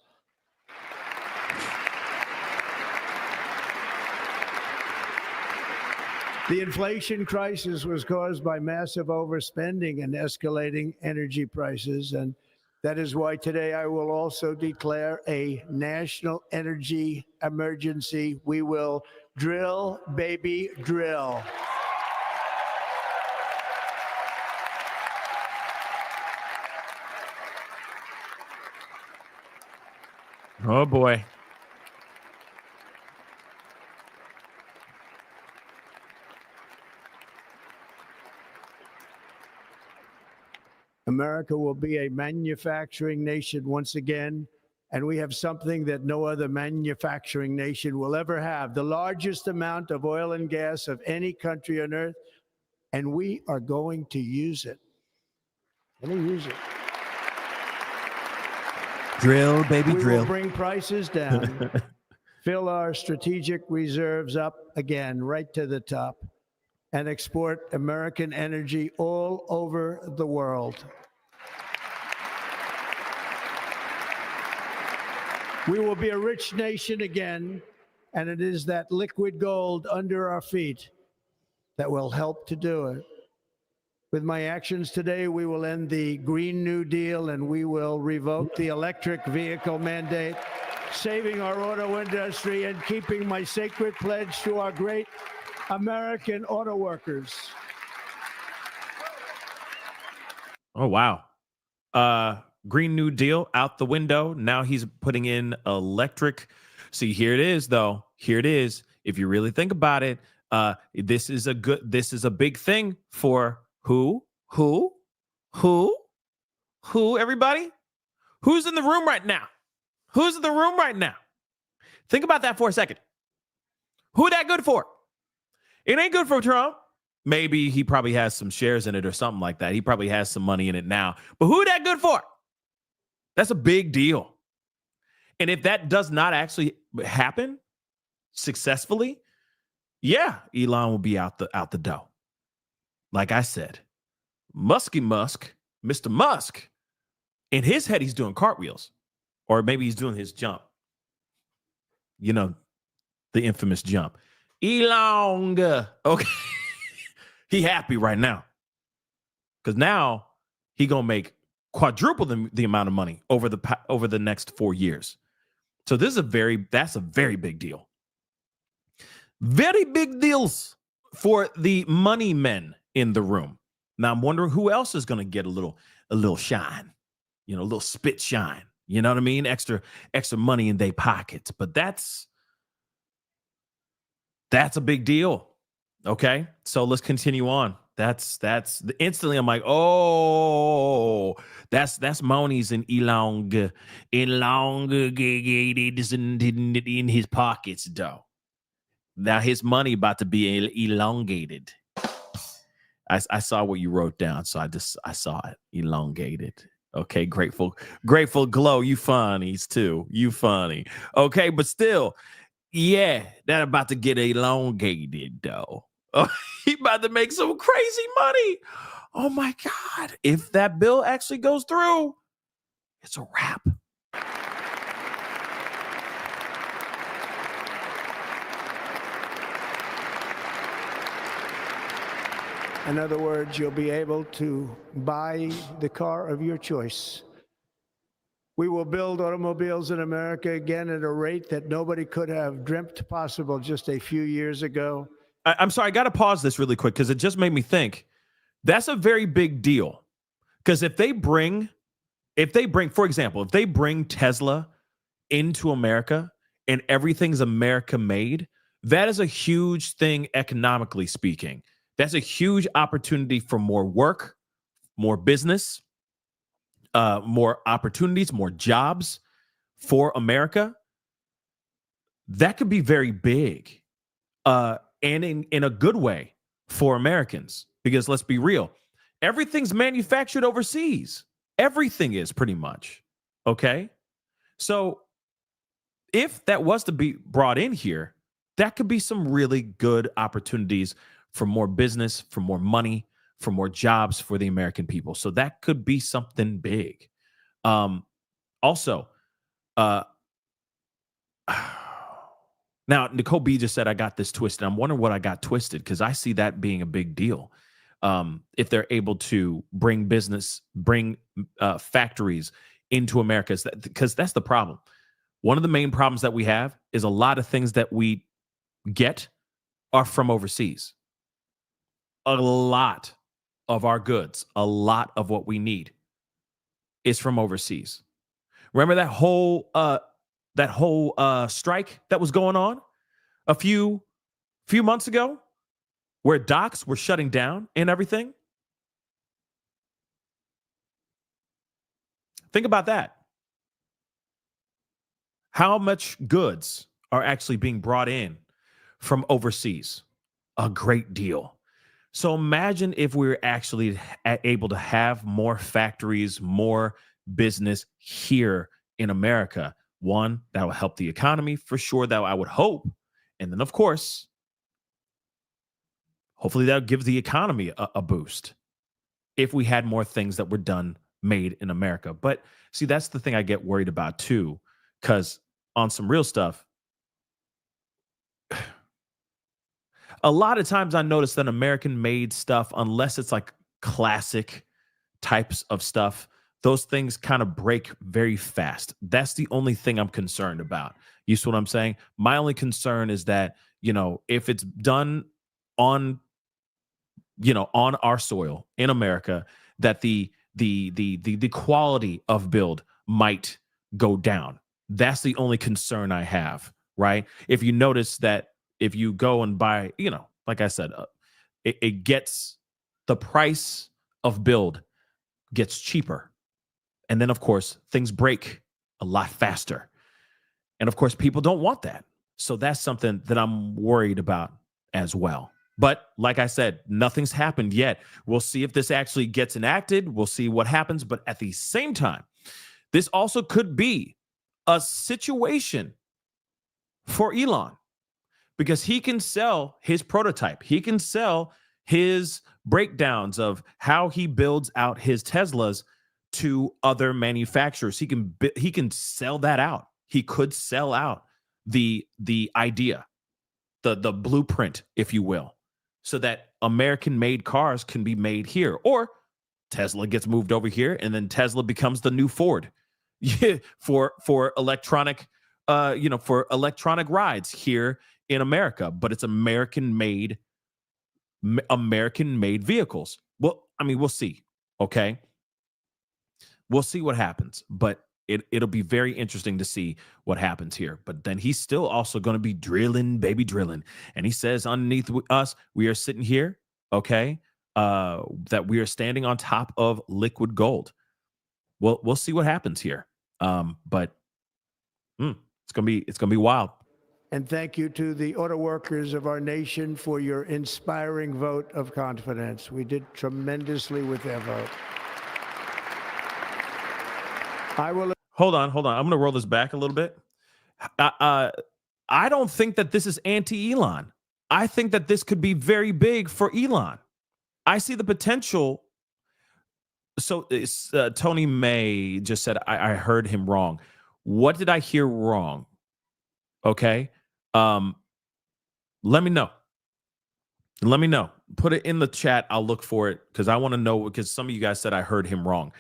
The inflation crisis was caused by massive overspending and escalating energy prices, and that is why today I will also declare a national energy emergency. We will drill, baby, drill. Oh, boy. America will be a manufacturing nation once again, and we have something that no other manufacturing nation will ever have, the largest amount of oil and gas of any country on earth, and we are going to use it. Drill, baby, We drill. will bring prices down, fill our strategic reserves up again, right to the top, and export American energy all over the world. We will be a rich nation again, and it is that liquid gold under our feet that will help to do it. With my actions today, we will end the Green New Deal, and we will revoke the electric vehicle mandate, saving our auto industry and keeping my sacred pledge to our great American auto workers. Oh, wow. Green New Deal out the window. Now he's putting in electric. See, here it is, though. Here it is. If you really think about it, this is a big thing for who, everybody? Who's in the room right now? Who's in the room right now? Think about that for a second. Who that good for? It ain't good for Trump. Maybe he probably has some shares in it or something like that. He probably has some money in it now. But who that good for? That's a big deal. And if that does not actually happen successfully, yeah, Elon will be out the door. Like I said, Mr. Musk, in his head, he's doing cartwheels. Or maybe he's doing his jump. You know, the infamous jump. Elon. Okay. He happy right now. Because now he going to make quadruple the amount of money over the next 4 years. So that's a very big deal. Very big deals for the money men in the room. Now I'm wondering who else is going to get a little shine, a little spit shine. You know what I mean? Extra money in their pockets. But that's a big deal. Okay, so let's continue on. That's instantly I'm like, oh, that's Monies and elongated in his pockets, though. Now his money about to be elongated. I saw what you wrote down, so I saw it. Elongated. Okay, grateful glow. You funnies too. You funny. Okay, but still, yeah, that about to get elongated though. Oh, he about to make some crazy money. Oh my God. If that bill actually goes through, it's a wrap. In other words, you'll be able to buy the car of your choice. We will build automobiles in America again at a rate that nobody could have dreamt possible just a few years ago. I'm sorry, I got to pause this really quick because it just made me think that's a very big deal. Because if they bring, for example, if they bring Tesla into America and everything's America made, that is a huge thing economically speaking. That's a huge opportunity for more work, more business, more opportunities, more jobs for America. That could be very big, and in a good way for Americans. Because let's be real, everything's manufactured overseas. Everything is pretty much. Okay? So if that was to be brought in here, that could be some really good opportunities for more business, for more money, for more jobs for the American people. So that could be something big. Also, uh, now Nicole B just said I got this twisted. I'm wondering what I got twisted because I see that being a big deal. If they're able to bring factories into America, because that's the problem. One of the main problems that we have is a lot of things that we get are from overseas. A lot of our goods, a lot of what we need is from overseas. Remember that whole strike that was going on a few months ago, where docks were shutting down and everything? Think about that. How much goods are actually being brought in from overseas? A great deal. So imagine if we were actually able to have more factories, more business here in America. One, that will help the economy for sure, that I would hope. And then, of course, hopefully that would give the economy a boost if we had more things that were done, made in America. But see, that's the thing I get worried about too, because on some real stuff, a lot of times I notice that American made stuff, unless it's like classic types of stuff, those things kind of break very fast. That's the only thing I'm concerned about. You see what I'm saying? My only concern is that, if it's done on, on our soil in America, that the quality of build might go down. That's the only concern I have, right? If you notice that if you go and buy, like I said, it gets, the price of build gets cheaper. And then, of course, things break a lot faster. And of course, people don't want that. So that's something that I'm worried about as well. But like I said, nothing's happened yet. We'll see if this actually gets enacted. We'll see what happens. But at the same time, this also could be a situation for Elon, because he can sell his prototype. He can sell his breakdowns of how he builds out his Teslas to other manufacturers. He can sell that out. He could sell out the idea, the blueprint, if you will, so that American-made cars can be made here. Or Tesla gets moved over here, and then Tesla becomes the new Ford for electronic, for electronic rides here in America. But it's American-made vehicles. Well, I mean, we'll see. Okay, we'll see what happens, but it'll be very interesting to see what happens here. But then he's still also going to be drilling, baby drilling. And he says underneath us, we are sitting here, okay, that we are standing on top of liquid gold. Well, we'll see what happens here. But it's gonna be wild. And thank you to the auto workers of our nation for your inspiring vote of confidence. We did tremendously with their vote. I will. Hold on. I'm going to roll this back a little bit. I don't think that this is anti-Elon. I think that this could be very big for Elon. I see the potential. So it's, Tony May just said, I heard him wrong. What did I hear wrong? Okay. Um, let me know. Let me know. Put it in the chat. I'll look for it because I want to know, because some of you guys said I heard him wrong.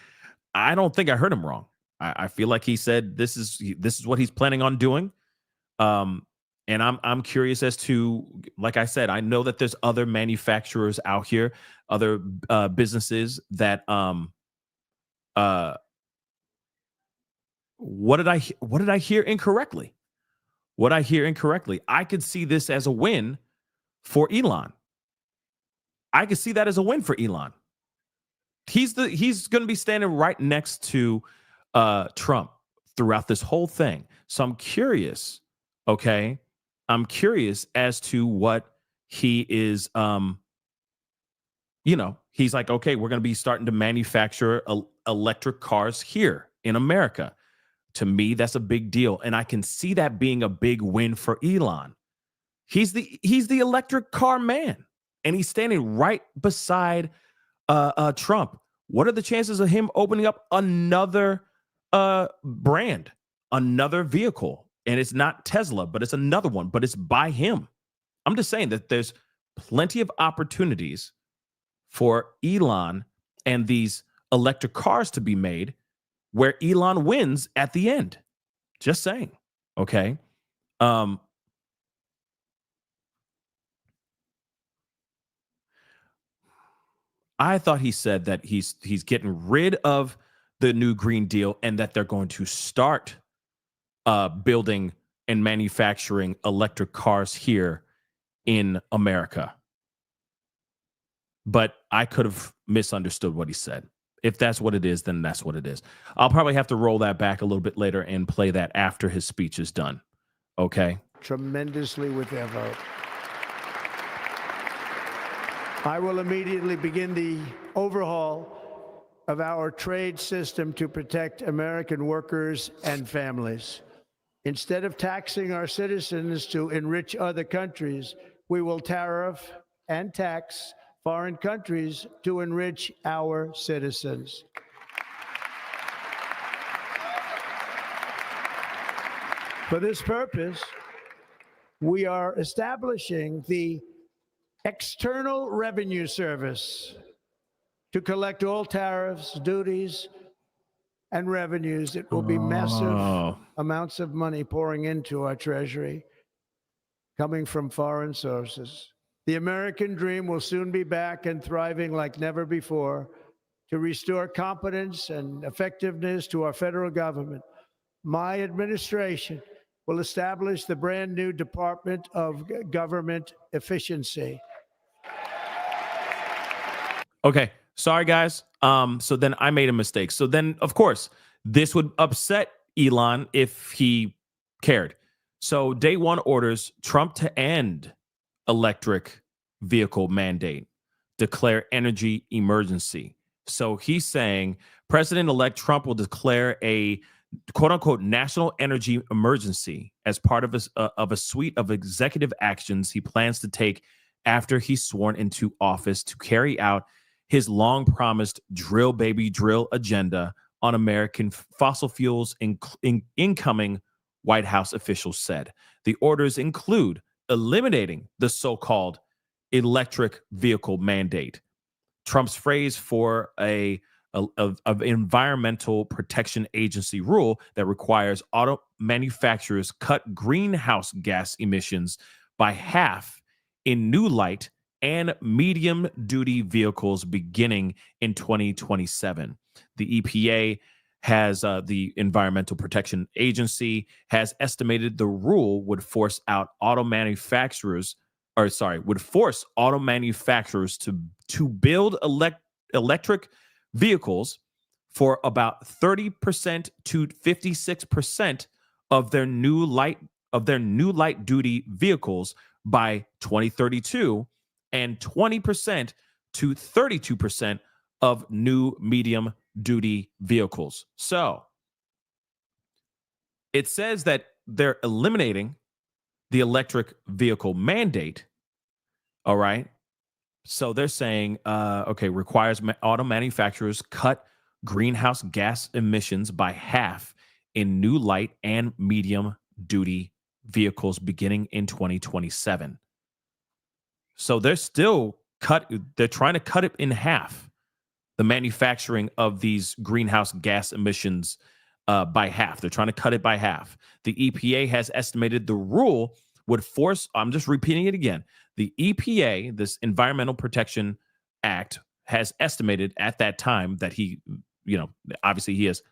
I don't think I heard him wrong. I feel like he said this is what he's planning on doing. Um, and I'm curious as to, like I said, I know that there's other manufacturers out here, other businesses that uh what did I hear incorrectly? What I hear incorrectly? I could see this as a win for Elon. I could see that as a win for Elon. He's going to be standing right next to Trump throughout this whole thing. So I'm curious, okay? I'm curious as to what he is he's like, okay, we're going to be starting to manufacture electric cars here in America. To me, that's a big deal, and I can see that being a big win for Elon. He's the electric car man, and he's standing right beside Trump. What are the chances of him opening up another brand, another vehicle? And it's not Tesla, but it's another one, but it's by him. I'm just saying that there's plenty of opportunities for Elon and these electric cars to be made where Elon wins at the end. Just saying. Okay. I thought he said that he's getting rid of the new Green Deal and that they're going to start building and manufacturing electric cars here in America. But I could have misunderstood what he said. If that's what it is, then that's what it is. I'll probably have to roll that back a little bit later and play that after his speech is done. Okay? Tremendously with their vote. I will immediately begin the overhaul of our trade system to protect American workers and families. Instead of taxing our citizens to enrich other countries, we will tariff and tax foreign countries to enrich our citizens. For this purpose, we are establishing the External Revenue Service to collect all tariffs, duties, and revenues. It will be massive amounts of money pouring into our treasury, coming from foreign sources. The American dream will soon be back and thriving like never before to restore competence and effectiveness to our federal government. My administration will establish the brand new Department of Government Efficiency. Okay. Sorry, guys. So then I made a mistake. So then, of course, this would upset Elon if he cared. So day one orders Trump to end electric vehicle mandate, declare energy emergency. So he's saying President-elect Trump will declare a quote unquote national energy emergency as part of a suite of executive actions he plans to take after he's sworn into office to carry out his long promised drill baby drill agenda on American fossil fuels, incoming White House officials said. The orders include eliminating the so-called electric vehicle mandate, Trump's phrase for of environmental protection agency rule that requires auto manufacturers cut greenhouse gas emissions by half in new light and medium duty vehicles beginning in 2027. The EPA has the Environmental Protection Agency has estimated the rule would force auto manufacturers to build electric vehicles for about 30% to 56% of their new light duty vehicles by 2032 and 20% to 32% of new medium duty vehicles. So it says that they're eliminating the electric vehicle mandate. All right. So they're saying, okay, requires auto manufacturers cut greenhouse gas emissions by half in new light and medium duty vehicles beginning in 2027. So they're trying to cut it in half, the manufacturing of these greenhouse gas emissions by half. They're trying to cut it by half. The EPA has estimated the rule would force, I'm just repeating it again. The EPA, this Environmental Protection Act, has estimated at that time that obviously he has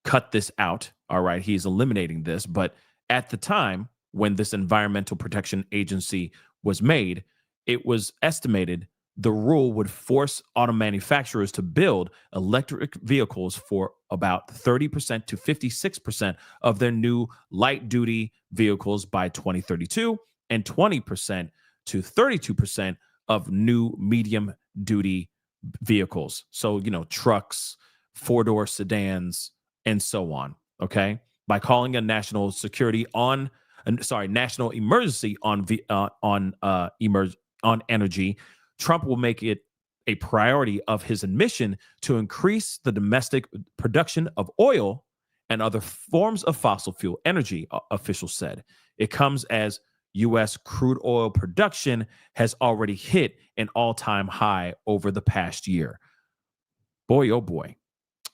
cut this out. All right. He's eliminating this. But at the time when this Environmental Protection Agency was made, it was estimated the rule would force auto manufacturers to build electric vehicles for about 30% to 56% of their new light duty vehicles by 2032 and 20% to 32% of new medium duty vehicles. So, trucks, four-door sedans, and so on. Okay. By calling a national emergency on energy, Trump will make it a priority of his admission to increase the domestic production of oil and other forms of fossil fuel energy, officials said. It comes as U.S. crude oil production has already hit an all-time high over the past year. Boy, oh boy.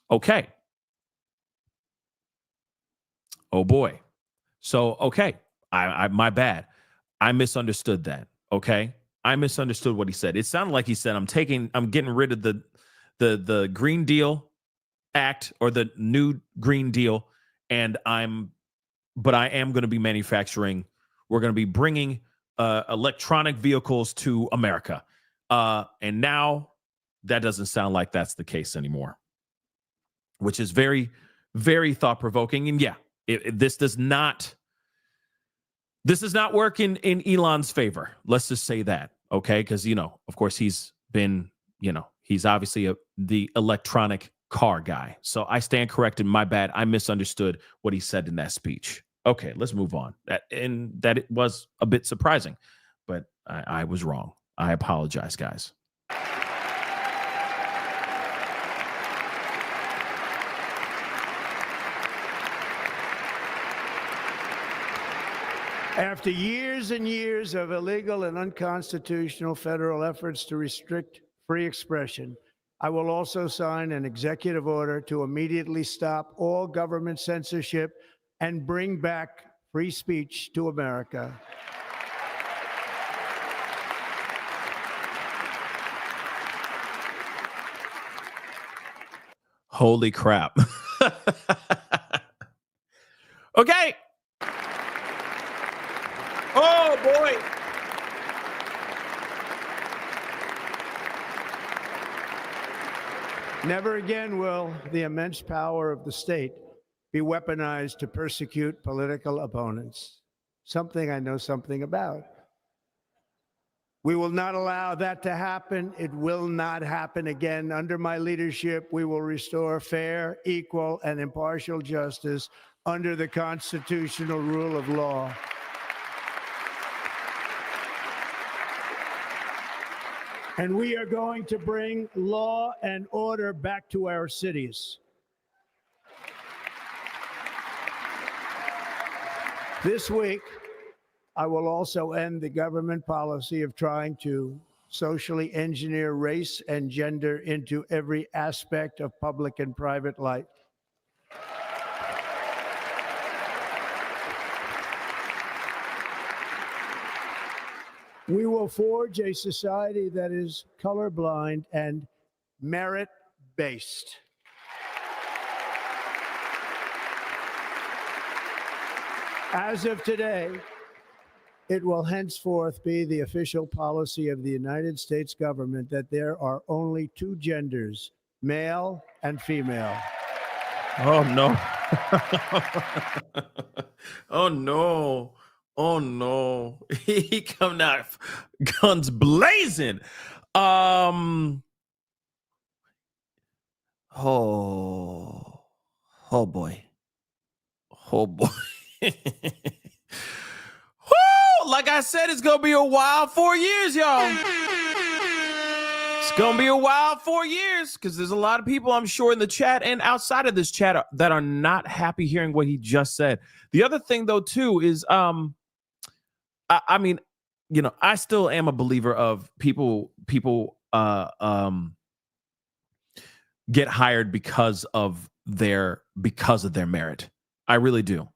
Okay. Oh boy. So, okay. I my bad. I misunderstood that. Okay. I misunderstood what he said. It sounded like he said, I'm getting rid of the Green Deal Act or the new Green Deal. But I am going to be manufacturing. We're going to be bringing electronic vehicles to America. And now that doesn't sound like that's the case anymore, which is very, very thought provoking. And yeah, this does not work in Elon's favor. Let's just say that. Okay. Because, of course, he's been, he's obviously the electronic car guy. So I stand corrected. My bad. I misunderstood what he said in that speech. Okay, let's move on. That it was a bit surprising, but I was wrong. I apologize, guys. After years and years of illegal and unconstitutional federal efforts to restrict free expression, I will also sign an executive order to immediately stop all government censorship and bring back free speech to America. Holy crap. Okay. Oh, boy. Never again will the immense power of the state be weaponized to persecute political opponents, something I know something about. We will not allow that to happen. It will not happen again. Under my leadership, we will restore fair, equal, and impartial justice under the constitutional rule of law. And we are going to bring law and order back to our cities. This week, I will also end the government policy of trying to socially engineer race and gender into every aspect of public and private life. We will forge a society that is colorblind and merit-based. As of today, it will henceforth be the official policy of the United States government that there are only two genders, male and female. Oh, no. Oh, no. Oh, no. He coming out guns blazing. Oh boy. Oh, boy. Woo! Like I said, it's going to be a wild 4 years, y'all. It's going to be a wild 4 years because there's a lot of people, I'm sure, in the chat and outside of this chat that are not happy hearing what he just said. The other thing, though, too, is, I mean, you know, I still am a believer of people get hired because of their merit. I really do.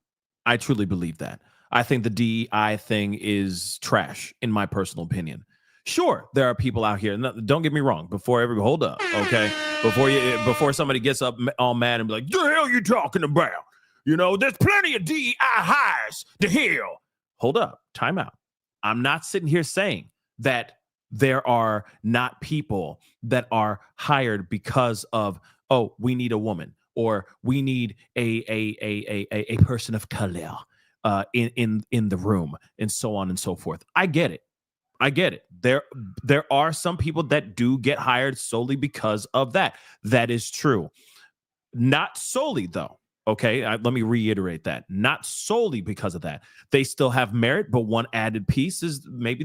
I truly believe that. I think the DEI thing is trash, in my personal opinion. Sure, there are people out here. No, don't get me wrong. Hold up, okay? Before somebody gets up all mad and be like, "The hell you talking about?" You know, there's plenty of DEI hires to heal. Hold up, time out. I'm not sitting here saying that there are not people that are hired because of, oh, we need a woman or we need a person of color in the room and so on and so forth. I get it. There are some people that do get hired solely because of that. That is true. Not solely, though. Okay, let me reiterate that. Not solely because of that. They still have merit, but one added piece is maybe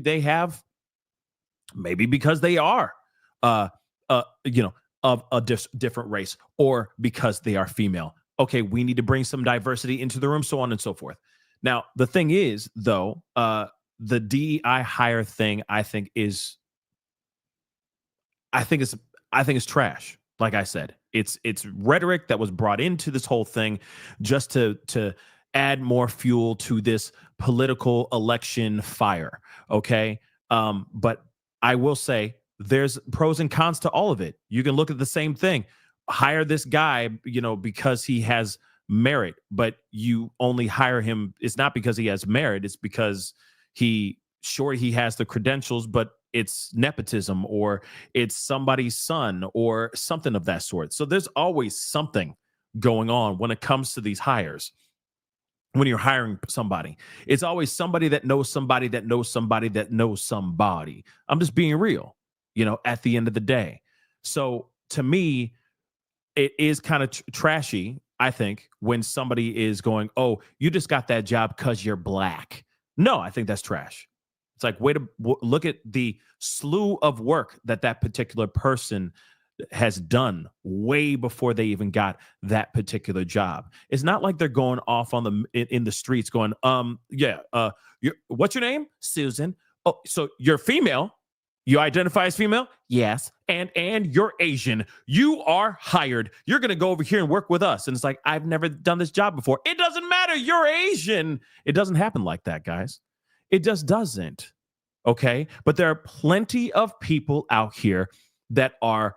because they are, you know, of a different race, or because they are female. Okay, we need to bring some diversity into the room, so on and so forth. Now, the thing is, though, the DEI hire thing, I think is trash. Like I said, it's rhetoric that was brought into this whole thing just to add more fuel to this political election fire. Okay, but I will say there's pros and cons to all of it. You can look at the same thing. Hire this guy, you know, because he has merit, but you only hire him. It's not because he has merit. It's because he has the credentials, but it's nepotism or it's somebody's son or something of that sort. So there's always something going on when it comes to these hires. When you're hiring somebody, it's always somebody that knows somebody that knows somebody that knows somebody. I'm just being real, you know, at the end of the day. So to me, it is kind of trashy, I think, when somebody is going, "Oh, you just got that job because you're black." No, I think that's trash. It's like, look at the slew of work that particular person has done way before they even got that particular job. It's not like they're going off in the streets going, what's your name? Susan. Oh, so you're female. You identify as female? Yes. And you're Asian. You are hired. You're going to go over here and work with us. And it's like, I've never done this job before. It doesn't matter. You're Asian. It doesn't happen like that, guys. It just doesn't. Okay. But there are plenty of people out here that are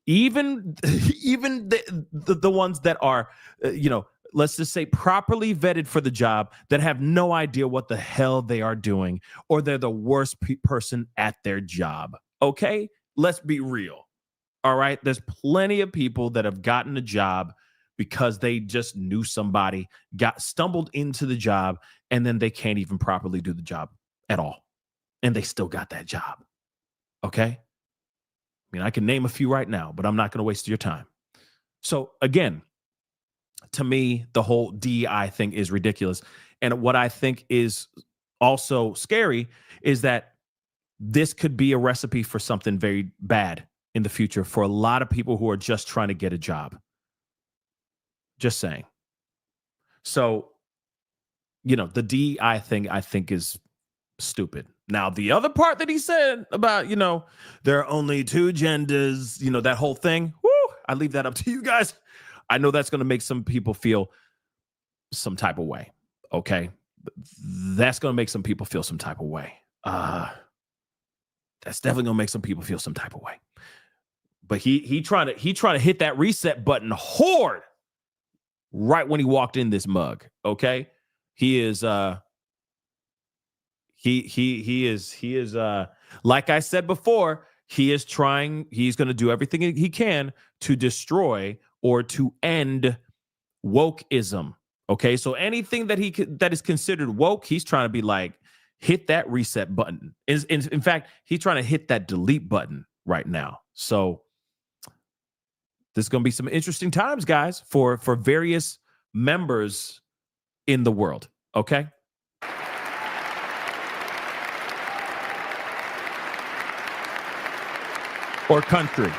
even the ones that are, let's just say properly vetted for the job that have no idea what the hell they are doing, or they're the worst person at their job. Okay. Let's be real. All right. There's plenty of people that have gotten a job because they just knew somebody, stumbled into the job, and then they can't even properly do the job at all. And they still got that job. Okay. I mean, I can name a few right now, but I'm not going to waste your time. So again, to me, the whole DEI thing is ridiculous. And what I think is also scary is that this could be a recipe for something very bad in the future for a lot of people who are just trying to get a job. Just saying. So, the DEI thing, I think, is stupid. Now, the other part that he said about, there are only two genders, that whole thing, I leave that up to you guys. I know that's going to make some people feel some type of way. Okay. That's going to make some people feel some type of way. That's definitely going to make some people feel some type of way. But he trying to hit that reset button hard right when he walked in this mug. Okay. He is, he is like I said before, he's going to do everything he can to destroy or to end wokeism. Okay. So anything that is considered woke, he's trying to be like, hit that reset button. In fact, he's trying to hit that delete button right now. So this is going to be some interesting times, guys, for various members in the world. Okay. or country.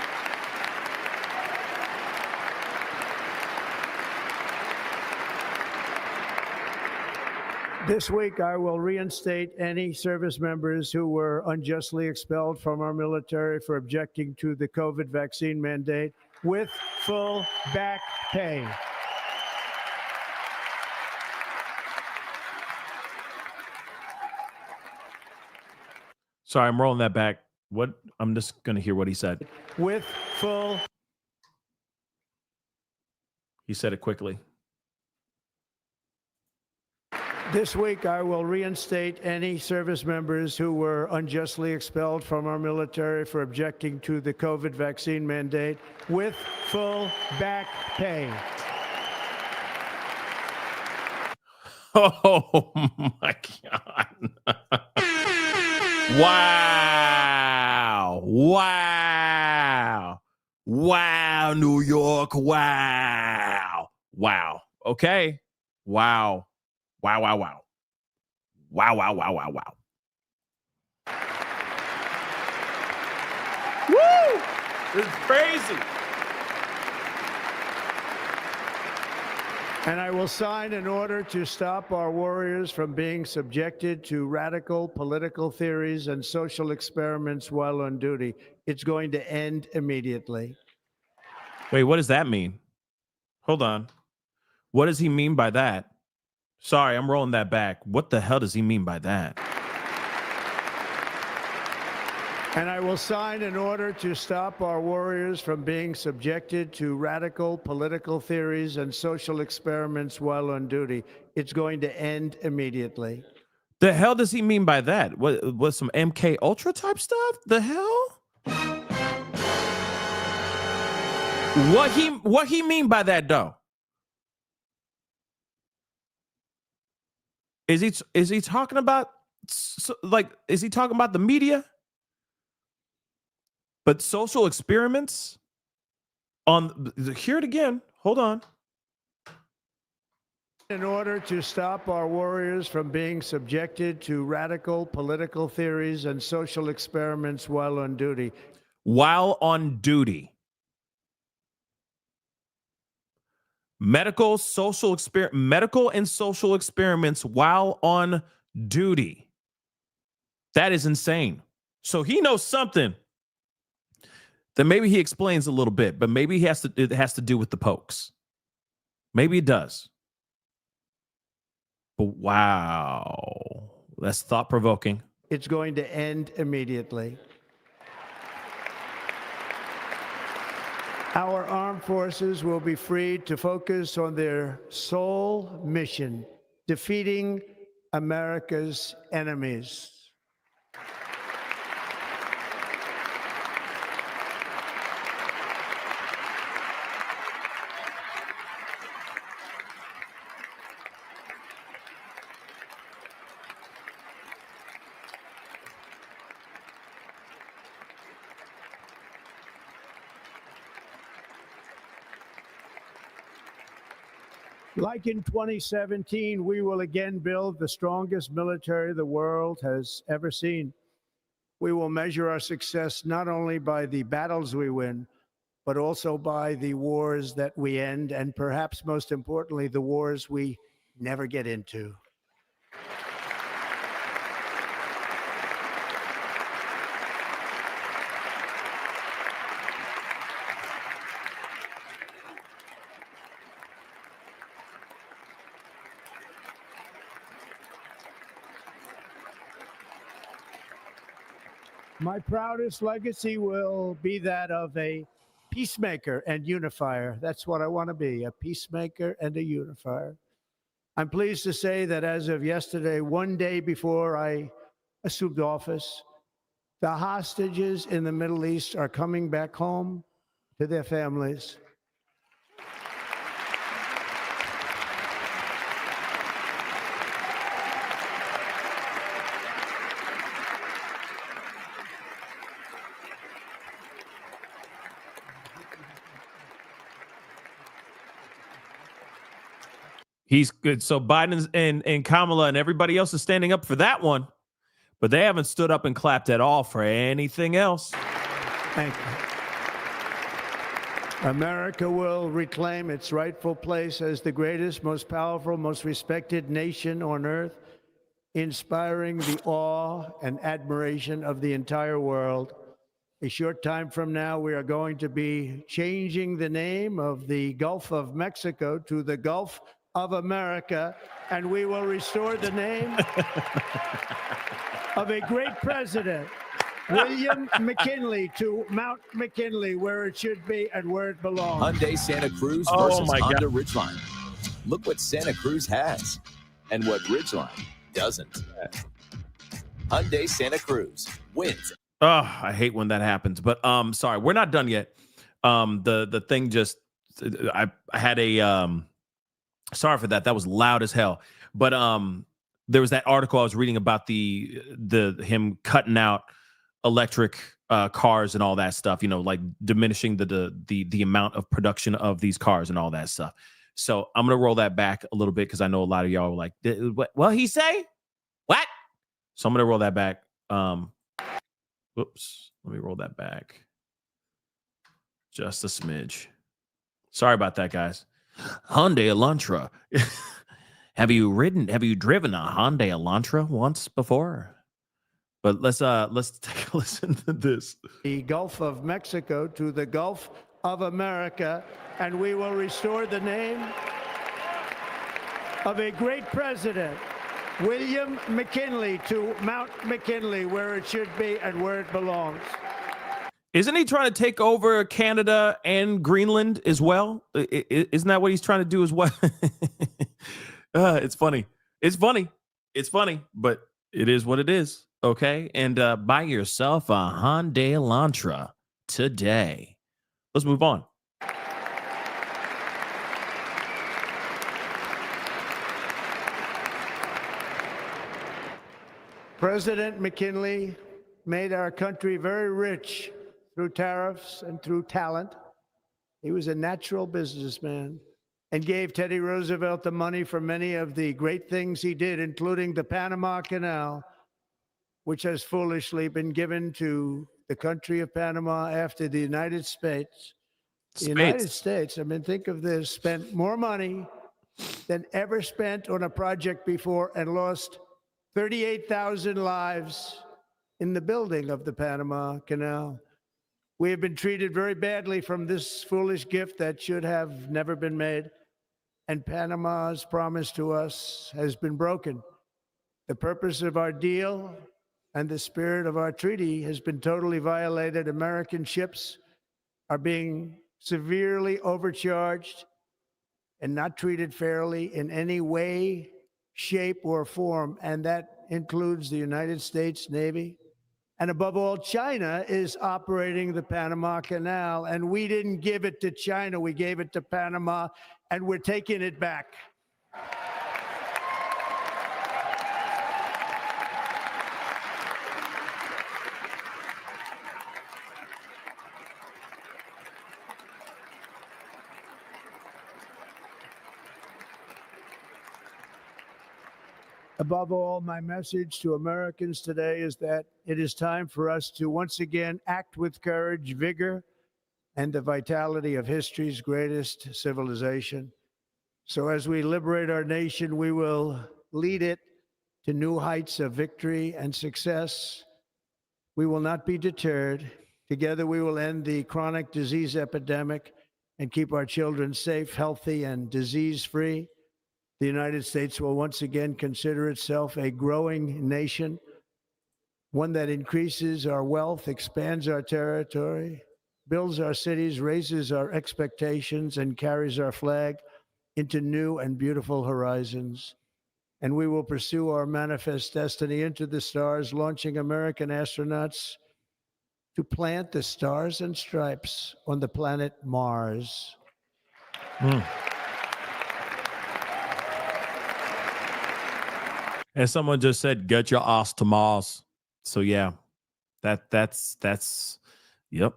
This week, I will reinstate any service members who were unjustly expelled from our military for objecting to the COVID vaccine mandate with full back pay. Sorry, I'm rolling that back. What? I'm just going to hear what he said. With full. He said it quickly. This week, I will reinstate any service members who were unjustly expelled from our military for objecting to the COVID vaccine mandate with full back pay. Oh my God. Wow. Wow. Wow, New York. Wow. Wow. Okay. Wow. Wow, wow, wow. Wow, wow, wow, wow, wow. Woo! This is crazy. And I will sign an order to stop our warriors from being subjected to radical political theories and social experiments while on duty. It's going to end immediately. Wait, what does that mean? Hold on. What does he mean by that? Sorry, I'm rolling that back. What the hell does he mean by that? And I will sign an order to stop our warriors from being subjected to radical political theories and social experiments while on duty. It's going to end immediately. The hell does he mean by that? What some MK Ultra type stuff? The hell? What he mean by that though? Is he talking about is he talking about the media? But social experiments on hear it again. Hold on. In order to stop our warriors from being subjected to radical political theories and social experiments while on duty. While on duty. Medical and social experiments while on duty. That is insane. So he knows something. Then maybe he explains a little bit, but maybe it has to do with the pokes. Maybe it does. But wow, that's thought-provoking. It's going to end immediately. Our armed forces will be freed to focus on their sole mission, defeating America's enemies. Like in 2017, we will again build the strongest military the world has ever seen. We will measure our success not only by the battles we win, but also by the wars that we end, and perhaps most importantly, the wars we never get into. My proudest legacy will be that of a peacemaker and unifier. That's what I want to be, a peacemaker and a unifier. I'm pleased to say that as of yesterday, one day before I assumed office, the hostages in the Middle East are coming back home to their families. He's good. So Biden and Kamala and everybody else is standing up for that one, but they haven't stood up and clapped at all for anything else. Thank you. America will reclaim its rightful place as the greatest, most powerful, most respected nation on earth, inspiring the awe and admiration of the entire world. A short time from now, we are going to be changing the name of the Gulf of Mexico to the Gulf of America, and we will restore the name of a great president, William McKinley, to Mount McKinley, where it should be and where it belongs. Hyundai Santa Cruz Oh versus my Honda God. Ridgeline. Look what Santa Cruz has and what Ridgeline doesn't. Hyundai Santa Cruz wins. Oh, I hate when that happens. But sorry, we're not done yet. The thing just I had a sorry for that. That was loud as hell. But there was that article I was reading about the him cutting out electric cars and all that stuff, you know, like diminishing the amount of production of these cars and all that stuff. So I'm gonna roll that back a little bit because I know a lot of y'all were like, "What he say? What?" So I'm gonna roll that back. Whoops, let me roll that back just a smidge. Sorry about that, guys. Hyundai Elantra. Have you driven a Hyundai Elantra once before? But let's take a listen to this. The Gulf of Mexico to the Gulf of America, and we will restore the name of a great president, William McKinley, to Mount McKinley, where it should be and where it belongs. Isn't he trying to take over Canada and Greenland as well? Isn't that what he's trying to do as well? It's funny. It's funny. It's funny, but it is what it is. Okay. And buy yourself a Hyundai Elantra today. Let's move on. President McKinley made our country very rich through tariffs and through talent. He was a natural businessman and gave Teddy Roosevelt the money for many of the great things he did, including the Panama Canal, which has foolishly been given to the country of Panama after the United States. The United States, I mean, think of this, spent more money than ever spent on a project before and lost 38,000 lives in the building of the Panama Canal. We have been treated very badly from this foolish gift that should have never been made, and Panama's promise to us has been broken. The purpose of our deal and the spirit of our treaty has been totally violated. American ships are being severely overcharged and not treated fairly in any way, shape, or form, and that includes the United States Navy. And above all, China is operating the Panama Canal, and we didn't give it to China. We gave it to Panama, and we're taking it back. Above all, my message to Americans today is that it is time for us to once again act with courage, vigor, and the vitality of history's greatest civilization. So as we liberate our nation, we will lead it to new heights of victory and success. We will not be deterred. Together, we will end the chronic disease epidemic and keep our children safe, healthy, and disease-free. The United States will once again consider itself a growing nation, one that increases our wealth, expands our territory, builds our cities, raises our expectations, and carries our flag into new and beautiful horizons. And we will pursue our manifest destiny into the stars, launching American astronauts to plant the stars and stripes on the planet Mars. And someone just said, "Get your ass to Mars." So yeah, that's yep.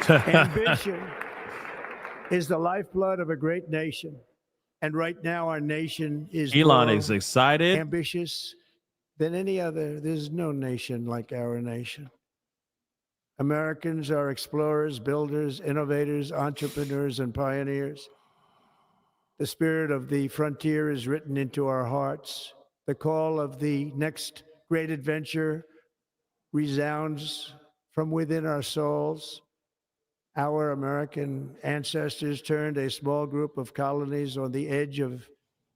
Ambition is the lifeblood of a great nation. And right now, our nation is Elon more is excited. ambitious than any other. There's no nation like our nation. Americans are explorers, builders, innovators, entrepreneurs, and pioneers. The spirit of the frontier is written into our hearts. The call of the next great adventure resounds from within our souls. Our American ancestors turned a small group of colonies on the edge of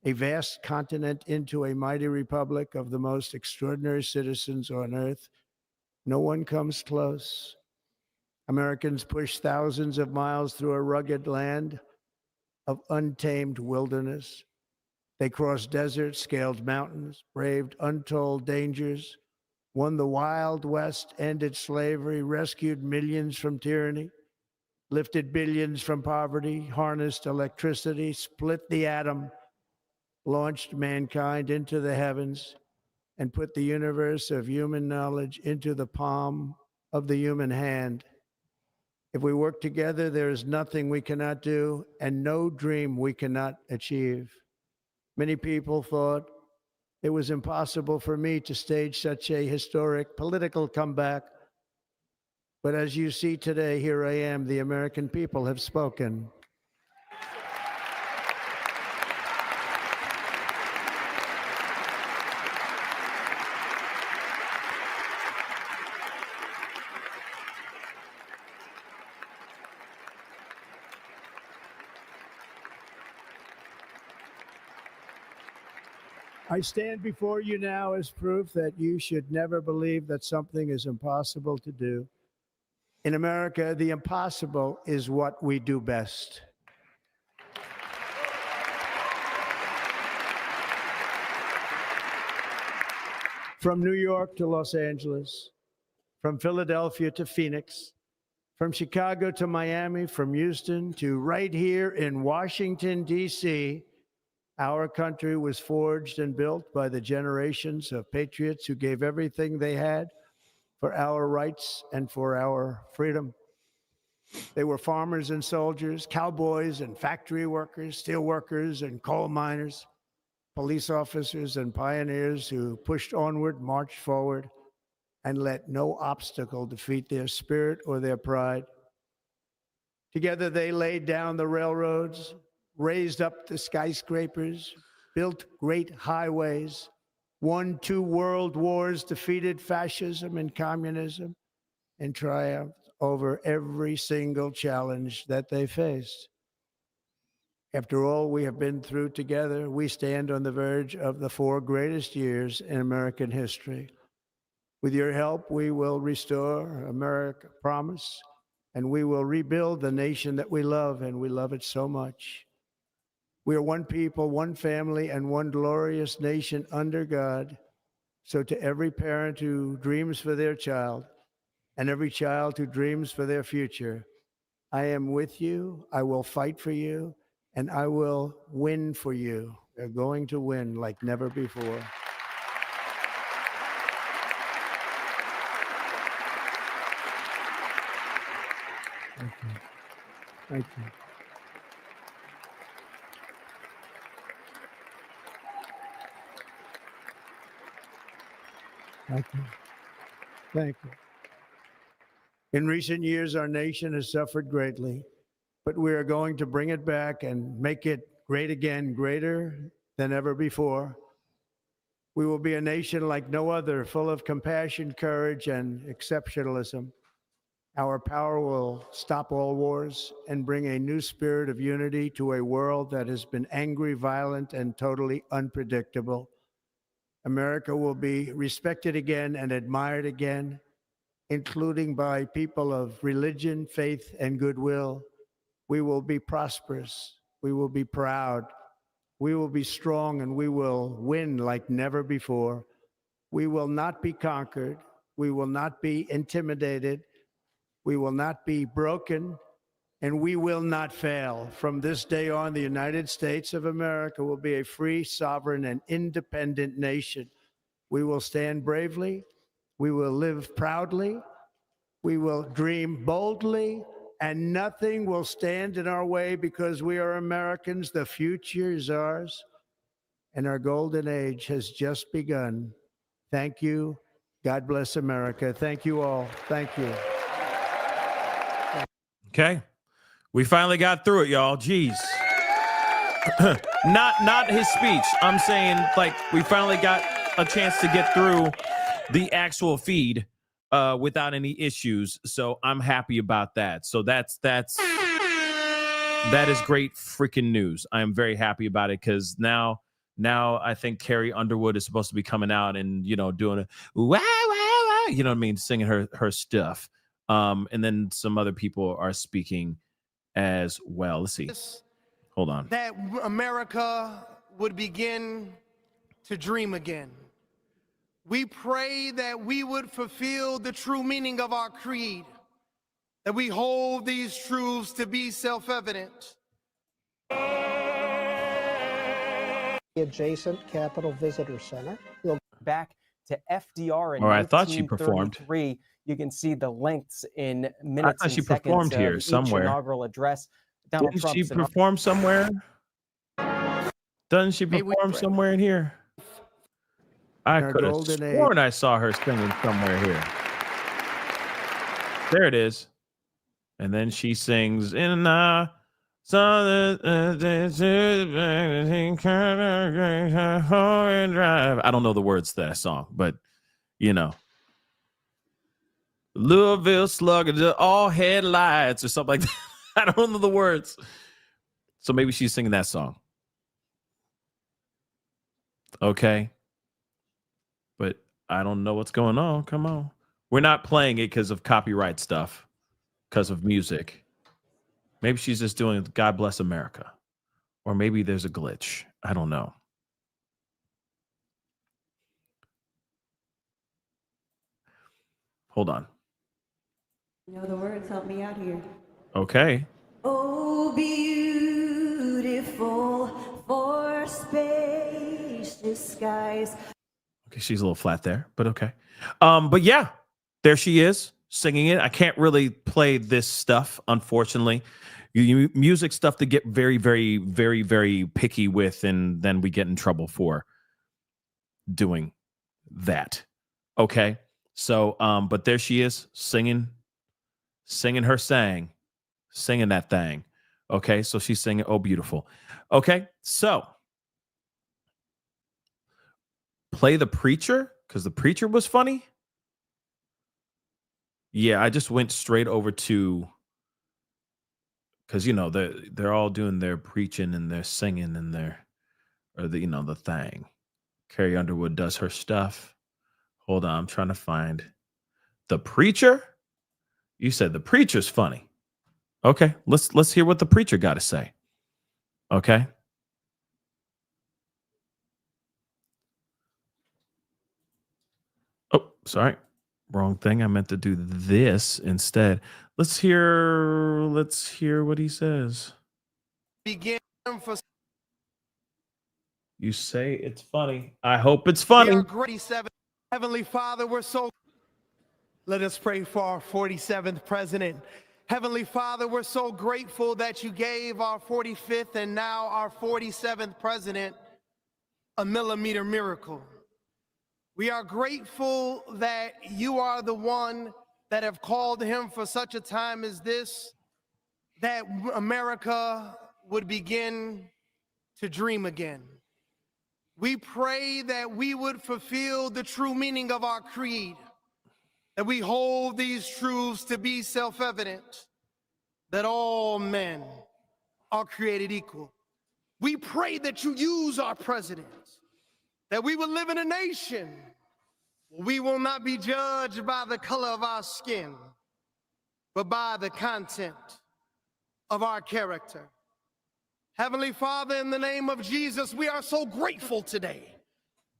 a vast continent into a mighty republic of the most extraordinary citizens on earth. No one comes close. Americans pushed thousands of miles through a rugged land of untamed wilderness. They crossed deserts, scaled mountains, braved untold dangers, won the Wild West, ended slavery, rescued millions from tyranny, lifted billions from poverty, harnessed electricity, split the atom, launched mankind into the heavens, and put the universe of human knowledge into the palm of the human hand. If we work together, there is nothing we cannot do and no dream we cannot achieve. Many people thought it was impossible for me to stage such a historic political comeback. But as you see today, here I am. The American people have spoken. I stand before you now as proof that you should never believe that something is impossible to do. In America, the impossible is what we do best. From New York to Los Angeles, from Philadelphia to Phoenix, from Chicago to Miami, from Houston to right here in Washington, D.C., our country was forged and built by the generations of patriots who gave everything they had for our rights and for our freedom. They were farmers and soldiers, cowboys and factory workers, steel workers and coal miners, police officers and pioneers who pushed onward, marched forward, and let no obstacle defeat their spirit or their pride. Together, they laid down the railroads, raised up the skyscrapers, built great highways, won 2 world wars, defeated fascism and communism, and triumphed over every single challenge that they faced. After all we have been through together, we stand on the verge of the 4 greatest years in American history. With your help, we will restore America, promise, and we will rebuild the nation that we love, and we love it so much. We are one people, one family, and one glorious nation under God. So to every parent who dreams for their child and every child who dreams for their future, I am with you, I will fight for you, and I will win for you. They're going to win like never before. Thank you. Thank you. Thank you. Thank you. In recent years, our nation has suffered greatly, but we are going to bring it back and make it great again, greater than ever before. We will be a nation like no other, full of compassion, courage, and exceptionalism. Our power will stop all wars and bring a new spirit of unity to a world that has been angry, violent, and totally unpredictable. America will be respected again and admired again, including by people of religion, faith, and goodwill. We will be prosperous. We will be proud. We will be strong, and we will win like never before. We will not be conquered. We will not be intimidated. We will not be broken, and we will not fail. From this day on, the United States of America will be a free, sovereign, and independent nation. We will stand bravely. We will live proudly. We will dream boldly. and nothing will stand in our way because we are Americans. The future is ours, and our golden age has just begun. Thank you. God bless America. Thank you all. Thank you. Okay. We finally got through it, y'all. Jeez. not his speech. I'm saying, like, we finally got a chance to get through the actual feed without any issues. So I'm happy about that. So that is great freaking news. I am very happy about it because now I think Carrie Underwood is supposed to be coming out and, you know, doing a wow, wow, wow, you know what I mean, singing her stuff. And then some other people are speaking as well. Let's see. Hold on. That America would begin to dream again. We pray that we would fulfill the true meaning of our creed, that we hold these truths to be self-evident. Adjacent Capitol Visitor Center. Back to FDR in Or I thought she performed. 1933. You can see the lengths in minutes and she seconds performed of here each somewhere. inaugural address. Donald Didn't she Trump's perform somewhere? Doesn't she perform somewhere in here? I could have sworn I saw her singing somewhere here. There it is. And then she sings in I don't know the words to that song, but you know. Louisville Slugger, all headlights or something like that. I don't know the words. So maybe she's singing that song. Okay. But I don't know what's going on. Come on. We're not playing it because of copyright stuff, because of music. Maybe she's just doing God Bless America. Or maybe there's a glitch. I don't know. Hold on. You know the words, help me out here. Okay. Oh, beautiful for spacious skies. Okay, she's a little flat there, but okay. But yeah, there she is singing it. I can't really play this stuff, unfortunately. Music stuff to get very, very, very, very picky with, and then we get in trouble for doing that. Okay. So, but there she is singing her singing that thing. Okay. So she's singing, Oh, Beautiful. Okay. So play the preacher because the preacher was funny. Yeah. I just went straight over to, because, you know, they're all doing their preaching and their singing and the thing. Carrie Underwood does her stuff. Hold on. I'm trying to find the preacher. You said the preacher's funny. Okay, let's hear what the preacher got to say. Okay. Oh, sorry. Wrong thing. I meant to do this instead. Let's hear what he says. Begin for You say it's funny. I hope it's funny. 47. Heavenly Father, let us pray for our 47th president. Heavenly Father, we're so grateful that you gave our 45th and now our 47th president a millimeter miracle. We are grateful that you are the one that have called him for such a time as this, that America would begin to dream again. We pray that we would fulfill the true meaning of our creed, that we hold these truths to be self-evident, that all men are created equal. We pray that you use our presidents, that we will live in a nation where we will not be judged by the color of our skin, but by the content of our character. Heavenly Father, in the name of Jesus, we are so grateful today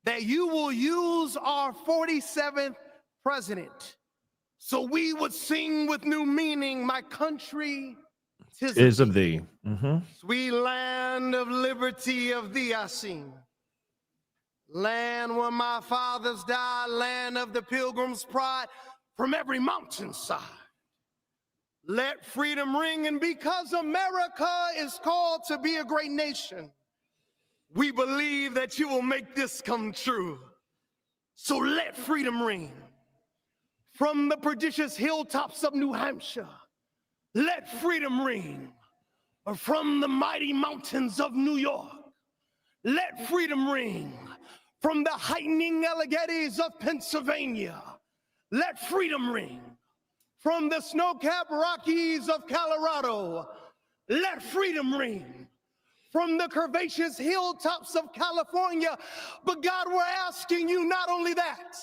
that you will use our 47th president so we would sing with new meaning, my country is of thee. Mm-hmm. Sweet land of liberty, of thee I sing. Land where my fathers died, land of the pilgrim's pride, from every mountainside. Let freedom ring. And because America is called to be a great nation, we believe that you will make this come true. So let freedom ring. From the prodigious hilltops of New Hampshire, let freedom ring. Or from the mighty mountains of New York, let freedom ring. From the heightening Alleghenies of Pennsylvania, let freedom ring. From the snow-capped Rockies of Colorado, let freedom ring. From the curvaceous hilltops of California, but God, we're asking you not only that,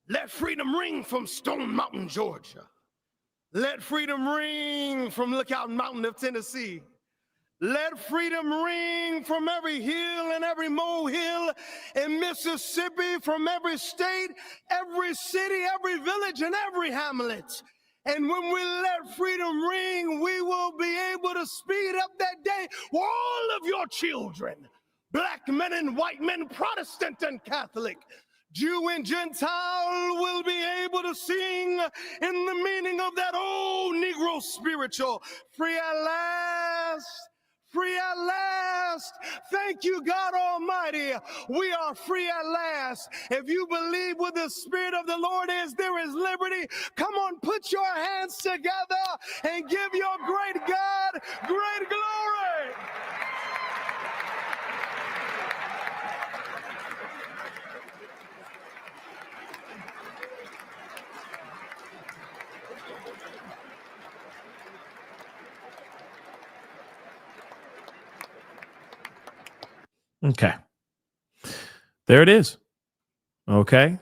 let freedom ring from Stone Mountain, Georgia. Let freedom ring from Lookout Mountain of Tennessee. Let freedom ring from every hill and every molehill in Mississippi, from every state, every city, every village, and every hamlet. And when we let freedom ring, we will be able to speed up that day where all of your children, black men and white men, Protestant and Catholic, Jew and Gentile, will be able to sing in the meaning of that old Negro spiritual, free at last. Free at last. Thank you, God Almighty. We are free at last. If you believe where the Spirit of the Lord is, there is liberty. Come on, put your hands together and give your great God great glory. Okay. There it is. Okay.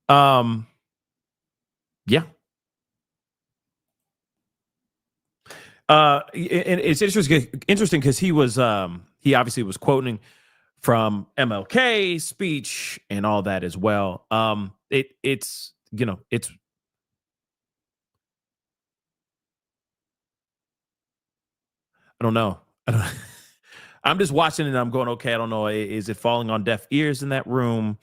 Yeah. And it's interesting because he obviously was quoting from MLK's speech and all that as well. It's I don't know. I'm just watching it and I'm going, okay, I don't know. Is it falling on deaf ears in that room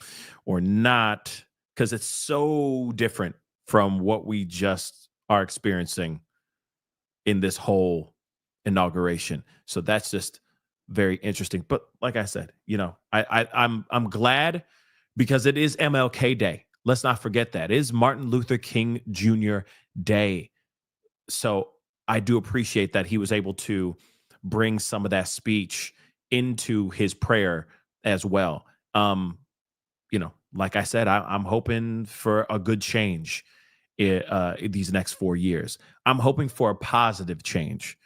or not? Because it's so different from what we just are experiencing in this whole inauguration. So that's just very interesting. But like I said, I'm glad because it is MLK Day. Let's not forget that. It is Martin Luther King Jr. Day. So I do appreciate that he was able to bring some of that speech into his prayer as well. Like I said, I'm hoping for a good change in these next 4 years. I'm hoping for a positive change.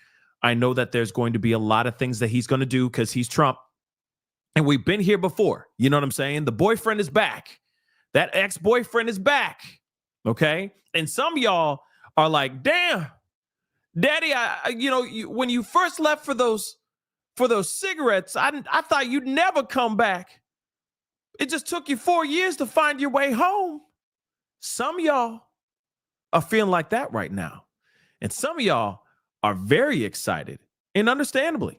I know that there's going to be a lot of things that he's going to do because he's Trump. And we've been here before. You know what I'm saying? The boyfriend is back. That ex-boyfriend is back. Okay? And some of y'all are like, damn, Daddy, when you first left for those cigarettes, I thought you'd never come back. It just took you 4 years to find your way home. Some of y'all are feeling like that right now. And some of y'all are very excited, and understandably,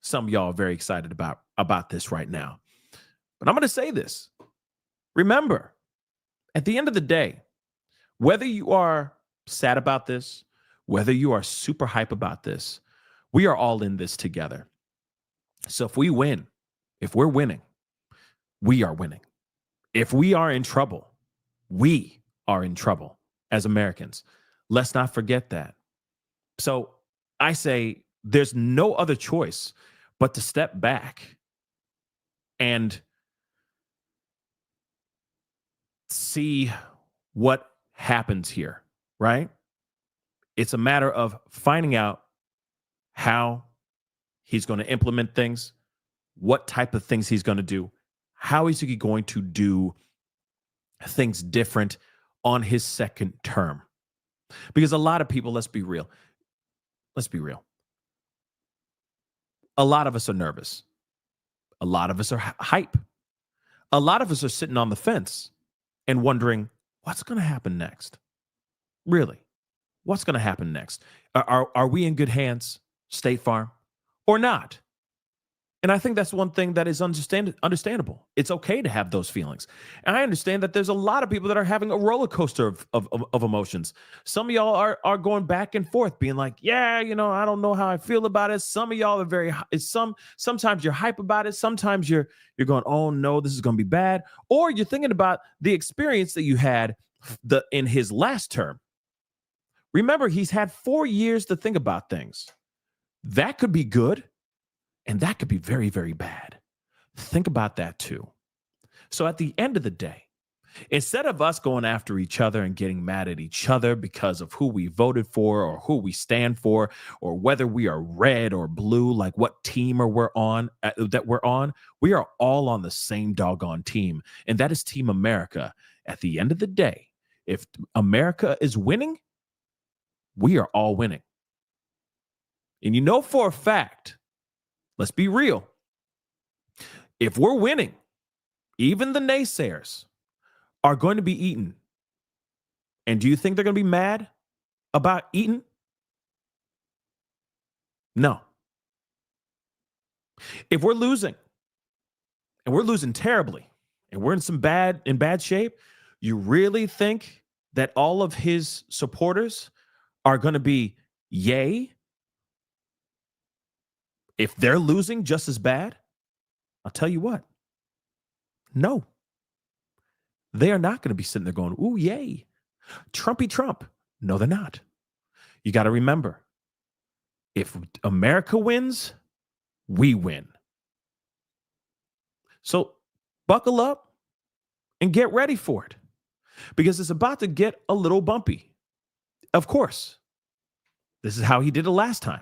some of y'all are very excited about this right now. But I'm going to say this. Remember, at the end of the day, whether you are sad about this, whether you are super hype about this, we are all in this together. So if we win, if we're winning, we are winning. If we are in trouble, we are in trouble as Americans. Let's not forget that. So I say there's no other choice but to step back and see what happens here, right? It's a matter of finding out how he's going to implement things, what type of things he's going to do, how is he going to do things different on his second term. Because a lot of people, let's be real. A lot of us are nervous. A lot of us are hype. A lot of us are sitting on the fence and wondering, what's going to happen next? Really? What's going to happen next? Are we in good hands, State Farm, or not? And I think that's one thing that is understandable. It's okay to have those feelings. And I understand that there's a lot of people that are having a roller coaster of emotions. Some of y'all are going back and forth, being like, yeah, I don't know how I feel about it. Some of y'all are sometimes you're hype about it. Sometimes you're going, oh no, this is going to be bad. Or you're thinking about the experience that you had in his last term. Remember, he's had 4 years to think about things. That could be good. And that could be very, very bad. Think about that too. So at the end of the day, instead of us going after each other and getting mad at each other because of who we voted for or who we stand for or whether we are red or blue, like what team we're on, we are all on the same doggone team. And that is Team America. At the end of the day, if America is winning, we are all winning. And for a fact, let's be real. If we're winning, even the naysayers are going to be eaten. And do you think they're going to be mad about eating? No. If we're losing, and we're losing terribly, and we're in bad shape, you really think that all of his supporters are going to be yay? If they're losing just as bad, I'll tell you what. No. They are not going to be sitting there going, ooh, yay. Trumpy Trump. No, they're not. You got to remember, if America wins, we win. So buckle up and get ready for it because it's about to get a little bumpy. Of course, this is how he did it last time.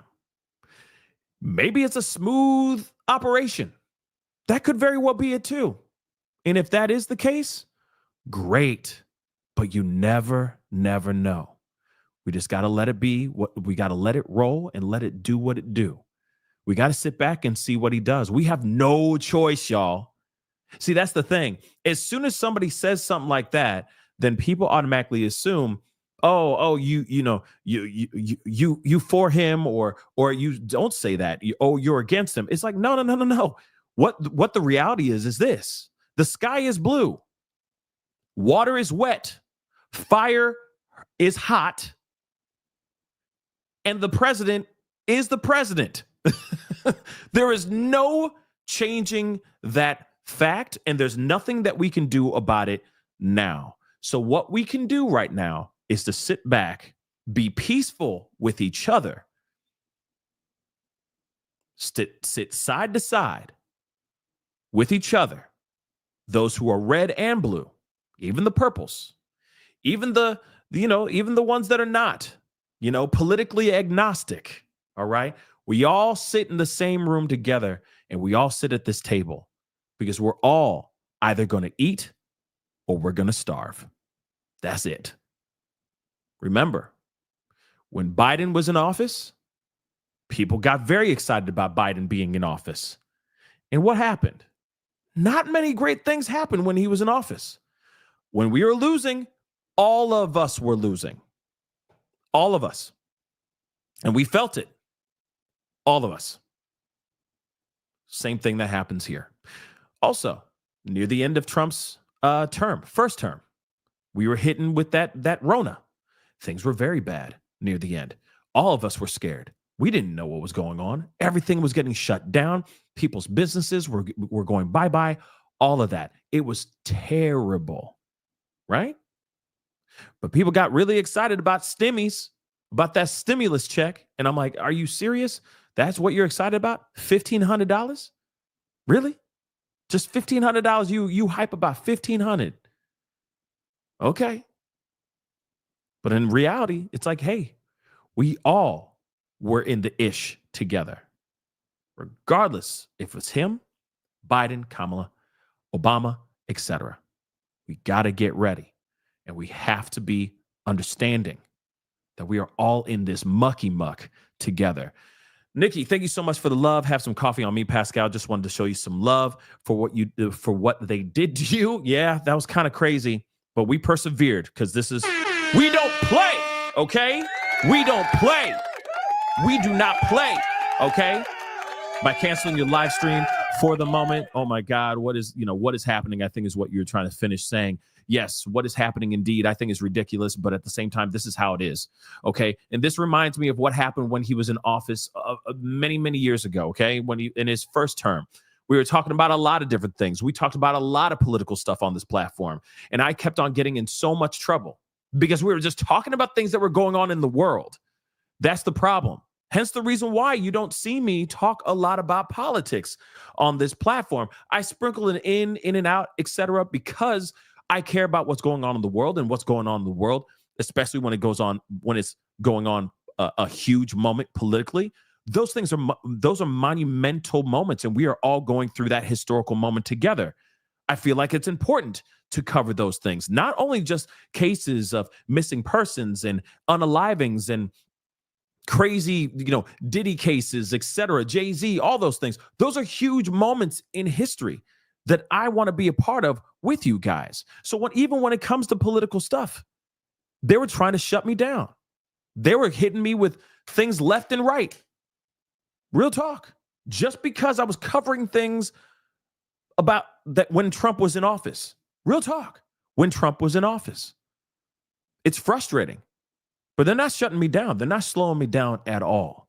Maybe it's a smooth operation. That could very well be it too. And if that is the case, great. But you never know. We just got to let it be. We got to let it roll and let it do what it do. We got to sit back and see what he does. We have no choice, y'all. See, that's the thing. As soon as somebody says something like that, then people automatically assume, you for him, or you don't say that. You're against him. It's like, no. What the reality is this: the sky is blue, water is wet, fire is hot, and the president is the president. There is no changing that fact, and there's nothing that we can do about it now. So what we can do right now is to sit back, be peaceful with each other, sit side to side with each other, those who are red and blue, even the purples, even the ones that are not, politically agnostic. All right. We all sit in the same room together and we all sit at this table because we're all either going to eat or we're going to starve. That's it. Remember, when Biden was in office, people got very excited about Biden being in office. And what happened? Not many great things happened when he was in office. When we were losing, all of us were losing. All of us. And we felt it. All of us. Same thing that happens here. Also, near the end of Trump's first term, we were hitting with that Rona. Things were very bad near the end. All of us were scared. We didn't know what was going on. Everything was getting shut down. People's businesses were going bye-bye. All of that. It was terrible, right? But people got really excited about stimmies, about that stimulus check. And I'm like, are you serious? That's what you're excited about? $1,500? Really? Just $1,500? You hype about $1,500? Okay. But in reality, it's like, hey, we all were in the ish together. Regardless if it's him, Biden, Kamala, Obama, etc. We got to get ready. And we have to be understanding that we are all in this mucky muck together. Nikki, thank you so much for the love. Have some coffee on me, Pascal. Just wanted to show you some love for what they did to you. Yeah, that was kind of crazy, but we persevered because we don't play, okay? We don't play. We do not play, okay? By canceling your live stream, for the moment. Oh my God, what is happening? I think is what you're trying to finish saying. Yes, what is happening indeed, I think is ridiculous, but at the same time, this is how it is. Okay. And this reminds me of what happened when he was in office many, many years ago. Okay. When he, in his first term, we were talking about a lot of different things. We talked about a lot of political stuff on this platform. And I kept on getting in so much trouble because we were just talking about things that were going on in the world. That's the problem. Hence the reason why you don't see me talk a lot about politics on this platform. I sprinkle it in and out, etc., because I care about what's going on in the world and what's going on in the world, especially when it's going on a huge moment politically. Those are monumental moments, and we are all going through that historical moment together. I feel like it's important to cover those things, not only just cases of missing persons and unalivings and crazy, Diddy cases, etc., Jay-Z, all those things. Those are huge moments in history that I want to be a part of with you guys. So even when it comes to political stuff, they were trying to shut me down. They were hitting me with things left and right. Real talk. Just because I was covering things about that when Trump was in office. Real talk. When Trump was in office. It's frustrating. But they're not shutting me down. They're not slowing me down at all.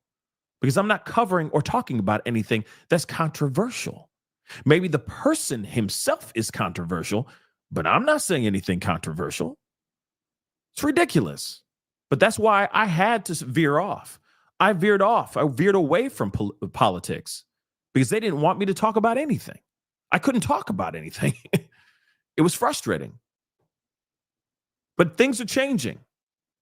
Because I'm not covering or talking about anything that's controversial. Maybe the person himself is controversial, but I'm not saying anything controversial. It's ridiculous. But that's why I had to veer off. I veered off. I veered away from politics because they didn't want me to talk about anything. I couldn't talk about anything. It was frustrating. But things are changing.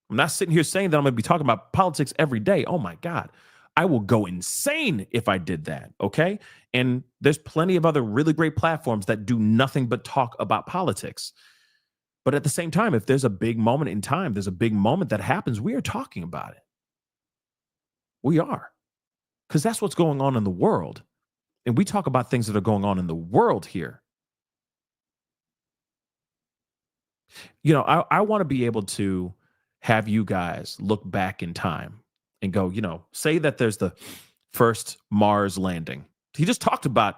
I'm not sitting here saying that I'm going to be talking about politics every day. Oh my God. I will go insane if I did that. Okay. And there's plenty of other really great platforms that do nothing but talk about politics. But at the same time, if there's a big moment in time, there's a big moment that happens, we are talking about it. We are. Because that's what's going on in the world. And we talk about things that are going on in the world here. I want to be able to have you guys look back in time and go, say that there's the first Mars landing. He just talked about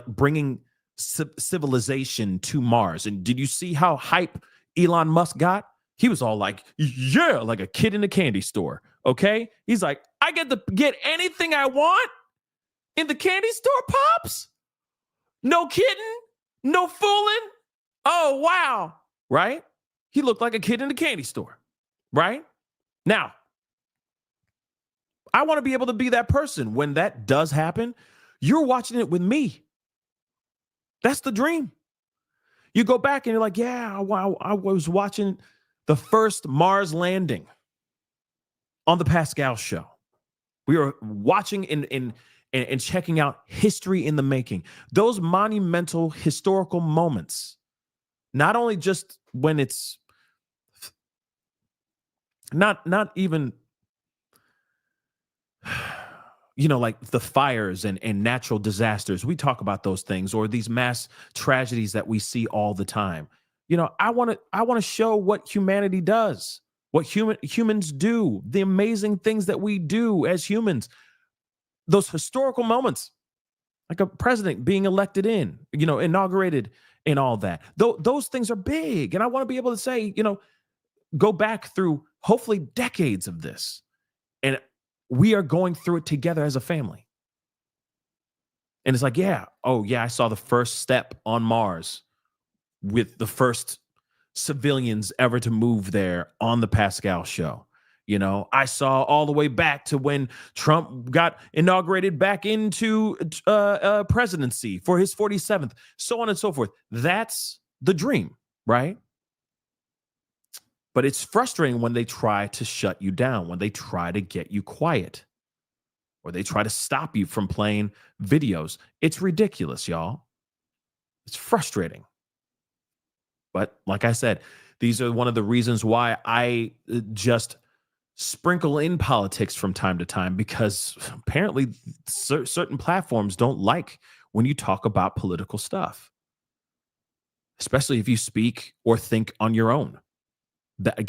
bringing civilization to Mars. And did you see how hype Elon Musk got? He was all like, yeah, like a kid in a candy store. Okay. He's like, I get to get anything I want in the candy store, Pops. No kidding. No fooling. Oh, wow. Right. He looked like a kid in a candy store. Right now. I want to be able to be that person when that does happen. You're watching it with me. That's the dream. You go back and you're like, yeah, I was watching the first Mars landing on the Pascal show. We were watching and checking out history in the making. Those monumental historical moments, not only just when it's not even like the fires and natural disasters. We talk about those things, or these mass tragedies that we see all the time. I want to show what humanity does, what humans do, the amazing things that we do as humans. Those historical moments, like a president being elected inaugurated and all that. Those things are big. And I want to be able to say, go back through hopefully decades of this. And we are going through it together as a family. And it's like, yeah, I saw the first step on Mars with the first civilians ever to move there on the Pascal show. I saw all the way back to when Trump got inaugurated back into presidency for his 47th, so on and so forth. That's the dream, right? But it's frustrating when they try to shut you down, when they try to get you quiet, or they try to stop you from playing videos. It's ridiculous, y'all. It's frustrating. But like I said, these are one of the reasons why I just sprinkle in politics from time to time, because apparently certain platforms don't like when you talk about political stuff, especially if you speak or think on your own.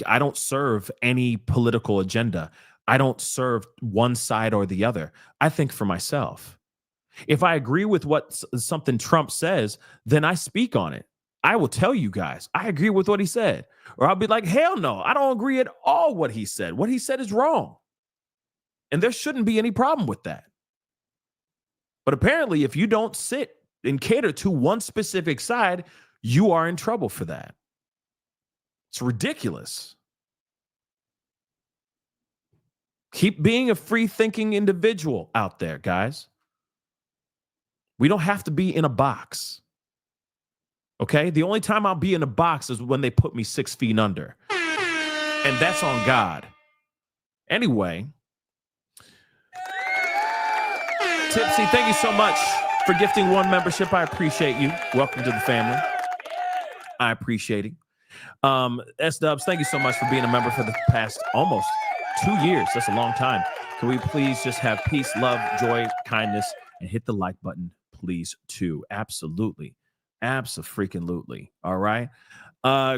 I don't serve any political agenda. I don't serve one side or the other. I think for myself. If I agree with what something Trump says, then I speak on it. I will tell you guys, I agree with what he said. Or I'll be like, hell no, I don't agree at all what he said. What he said is wrong. And there shouldn't be any problem with that. But apparently, if you don't sit and cater to one specific side, you are in trouble for that. It's ridiculous. Keep being a free-thinking individual out there, guys. We don't have to be in a box. Okay? The only time I'll be in a box is when they put me 6 feet under. And that's on God. Anyway, Tipsy, thank you so much for gifting 1 membership. I appreciate you. Welcome to the family. I appreciate it. S-Dubs, thank you so much for being a member for the past almost 2 years. That's a long time. Can we please just have peace, love, joy, kindness, and hit the like button, please, too. Absolutely. Abso-freaking-lutely. All right.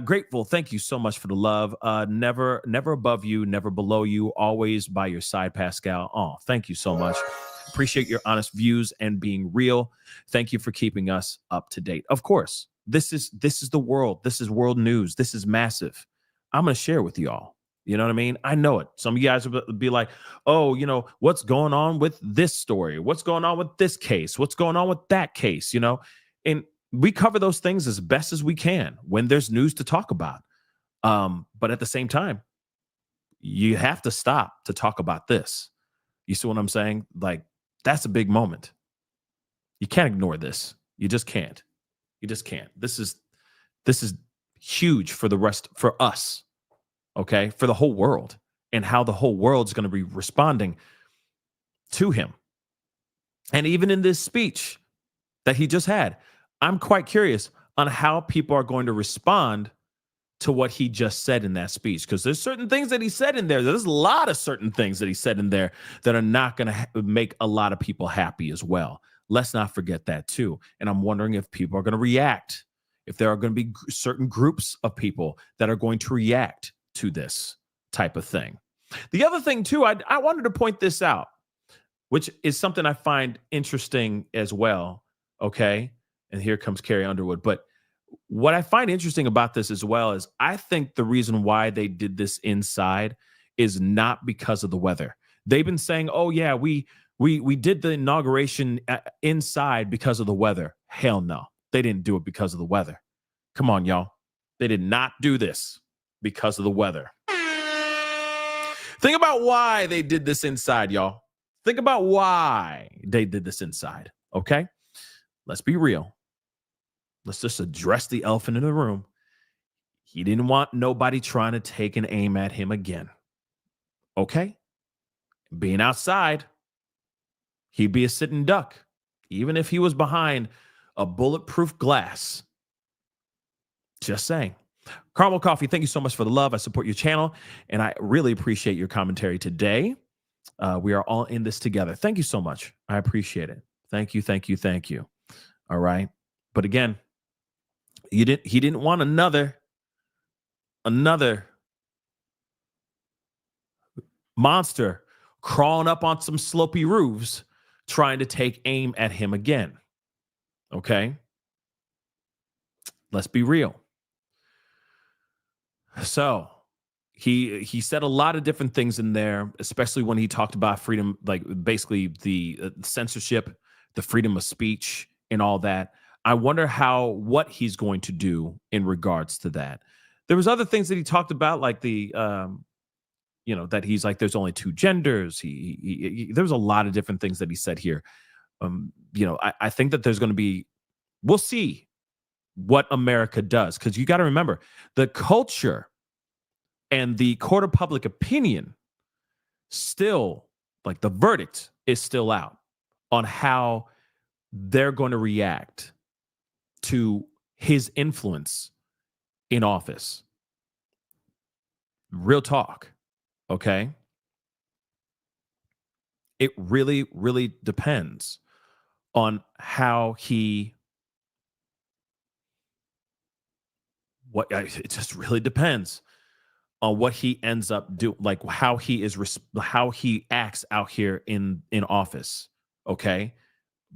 Grateful. Thank you so much for the love. Never above you, never below you, always by your side, Pascal. Oh, thank you so much. Appreciate your honest views and being real. Thank you for keeping us up to date. Of course, this is the world. This is world news. This is massive. I'm going to share with y'all. You know what I mean? I know it. Some of you guys will be like, oh, you know, what's going on with this story? What's going on with this case? What's going on with that case? You know, and we cover those things as best as we can when there's news to talk about. But at the same time, you have to stop to talk about this. You see what I'm saying? Like, that's a big moment. You can't ignore this. You just can't. You just can't. This is huge for us. Okay, for the whole world, and how the whole world's going to be responding to him. And even in this speech that he just had, I'm quite curious on how people are going to respond to what he just said in that speech, because there's certain things that he said in there. There's a lot of certain things that he said in there that are not going to make a lot of people happy as well. Let's not forget that too. And I'm wondering if people are going to react, if there are going to be certain groups of people that are going to react to this type of thing. The other thing too, I wanted to point this out, which is something I find interesting as well. Okay. And here comes Carrie Underwood. But what I find interesting about this as well is I think the reason why they did this inside is not because of the weather. They've been saying, oh yeah, we did the inauguration inside because of the weather. Hell no. They didn't do it because of the weather. Come on, y'all. They did not do this because of the weather. Think about why they did this inside, y'all. Think about why they did this inside, okay? Let's be real. Let's just address the elephant in the room. He didn't want nobody trying to take an aim at him again, okay? Being outside, he'd be a sitting duck, even if he was behind a bulletproof glass. Just saying. Caramel Coffee, thank you so much for the love. I support your channel, and I really appreciate your commentary today. We are all in this together. Thank you so much. I appreciate it. Thank you, thank you, thank you. All right. But again, he didn't want another monster crawling up on some slopey roofs trying to take aim at him again. Okay? Let's be real. So he said a lot of different things in there, especially when he talked about freedom, like basically the censorship, the freedom of speech and all that. I wonder what he's going to do in regards to that. There was other things that he talked about, like the, that he's like, there's only 2 genders. There was a lot of different things that he said here. I think that there's going to be, we'll see what America does. Because you got to remember, the culture and the court of public opinion still, like the verdict is still out on how they're going to react to his influence in office. Real talk, okay? It really, really depends on how it just really depends on what he ends up doing, like how he acts out here in office, okay?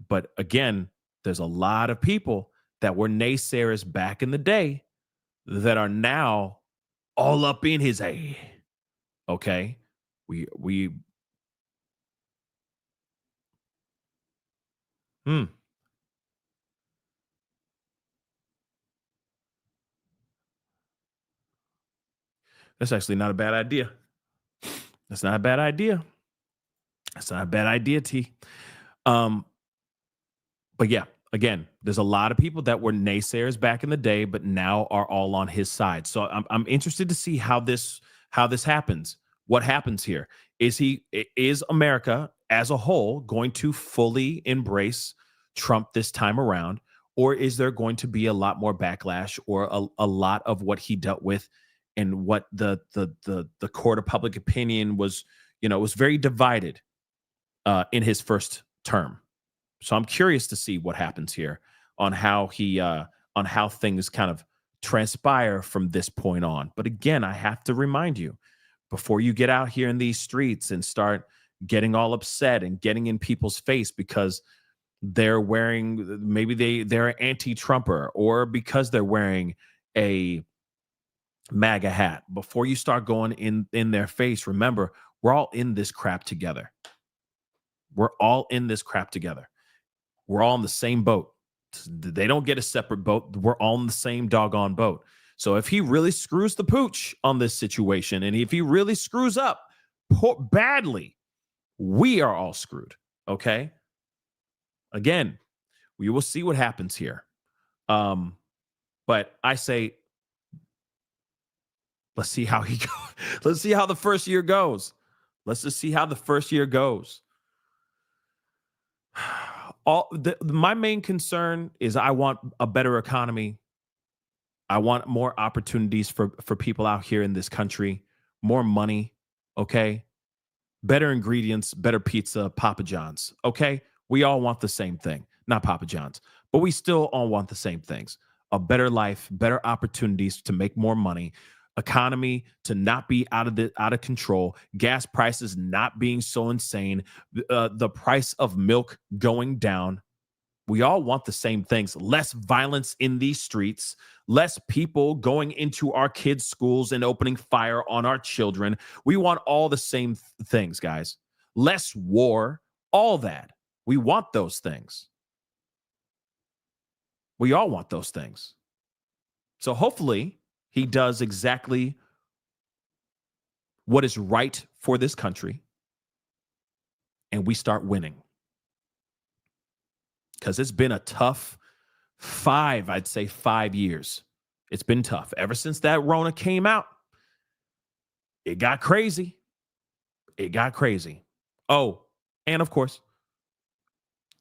But again, there's a lot of people that were naysayers back in the day that are now all up in his A. Okay. We hmm. That's actually not a bad idea. That's not a bad idea. That's not a bad idea, T. Um, but yeah, again, there's a lot of people that were naysayers back in the day, but now are all on his side. So I'm interested to see how this happens. What happens here? Is America as a whole going to fully embrace Trump this time around, or is there going to be a lot more backlash, or a lot of what he dealt with and what the court of public opinion was, was very divided in his first term. So I'm curious to see what happens here on how things kind of transpire from this point on. But again, I have to remind you, before you get out here in these streets and start getting all upset and getting in people's face because they're wearing, maybe they're anti-Trumper, or because they're wearing a MAGA hat, before you start going in their face, remember, we're all in this crap together. We're all in this crap together. We're all in the same boat. They don't get a separate boat. We're all in the same doggone boat. So if he really screws the pooch on this situation, and if he really screws up badly, we are all screwed. Okay. Again, we will see what happens here. But I say, let's see how he goes. Let's see how the first year goes. Let's just see how the first year goes. My main concern is I want a better economy. I want more opportunities for people out here in this country, more money, okay? Better ingredients, better pizza, Papa John's, okay? We all want the same thing, not Papa John's, but we still all want the same things. A better life, better opportunities to make more money, economy to not be out of control, gas prices not being so insane, the price of milk going down. We all want the same things. Less violence in these streets, less people going into our kids' schools and opening fire on our children. We want all the same things, guys. Less war, all that. We want those things. We all want those things. So hopefully he does exactly what is right for this country, and we start winning. Because it's been a tough 5 years. It's been tough. Ever since that Rona came out, it got crazy. It got crazy. Oh, and of course,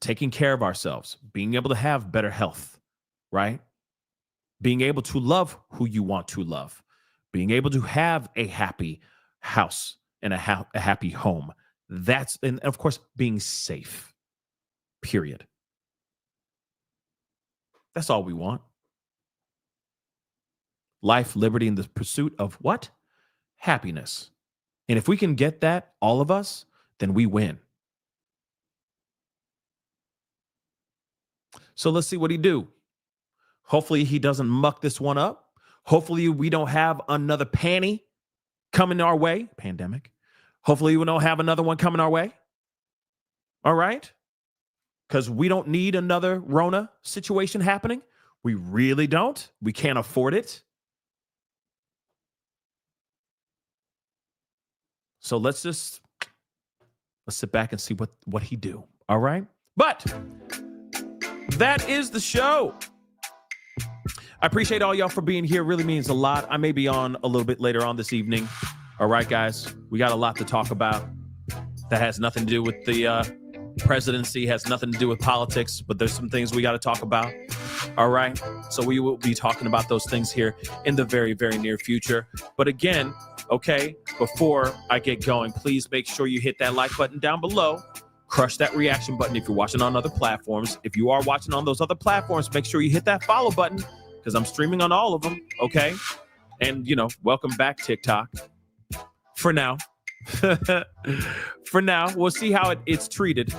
taking care of ourselves, being able to have better health, right? Being able to love who you want to love, being able to have a happy house and a happy home. And of course, being safe, period. That's all we want. Life, liberty, and the pursuit of what? Happiness. And if we can get that, all of us, then we win. So let's see what he do. Hopefully he doesn't muck this one up. Hopefully we don't have another panty coming our way. Pandemic. Hopefully we don't have another one coming our way. All right? Because we don't need another Rona situation happening. We really don't. We can't afford it. So let's sit back and see what he do. All right? But that is the show. I appreciate all y'all for being here. Really means a lot. I may be on a little bit later on this evening. All right, guys. We got a lot to talk about. That has nothing to do with the presidency, has nothing to do with politics, but there's some things we got to talk about. All right. So we will be talking about those things here in the very, very near future. But again, okay, before I get going, please make sure you hit that like button down below. Crush that reaction button if you're watching on other platforms. If you are watching on those other platforms, make sure you hit that follow button because I'm streaming on all of them. Okay. And, welcome back, TikTok. For now. For now, we'll see how it's treated.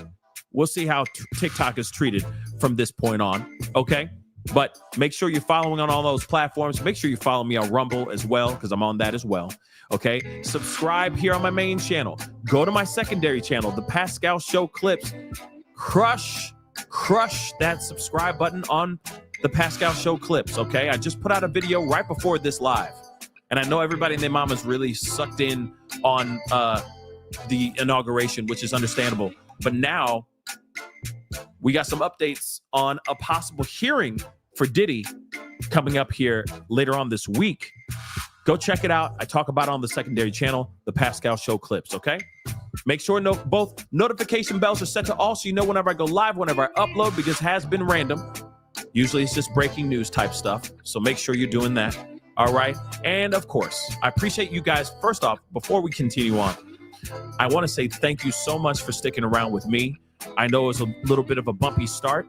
We'll see how TikTok is treated from this point on. Okay. But make sure you're following on all those platforms. Make sure you follow me on Rumble as well, because I'm on that as well. Okay. Subscribe here on my main channel. Go to my secondary channel, The Pascal Show Clips. Crush that subscribe button on The Pascal Show Clips. Okay. I just put out a video right before this live. And I know everybody and their mama's really sucked in on the inauguration, which is understandable. But now we got some updates on a possible hearing for Diddy coming up here later on this week. Go check it out. I talk about it on the secondary channel, The Pascal Show Clips, okay? Make sure both notification bells are set to all so you know whenever I go live, whenever I upload, because it has been random. Usually it's just breaking news type stuff. So make sure you're doing that. All right. And of course, I appreciate you guys. First off, before we continue on, I want to say thank you so much for sticking around with me. I know it was a little bit of a bumpy start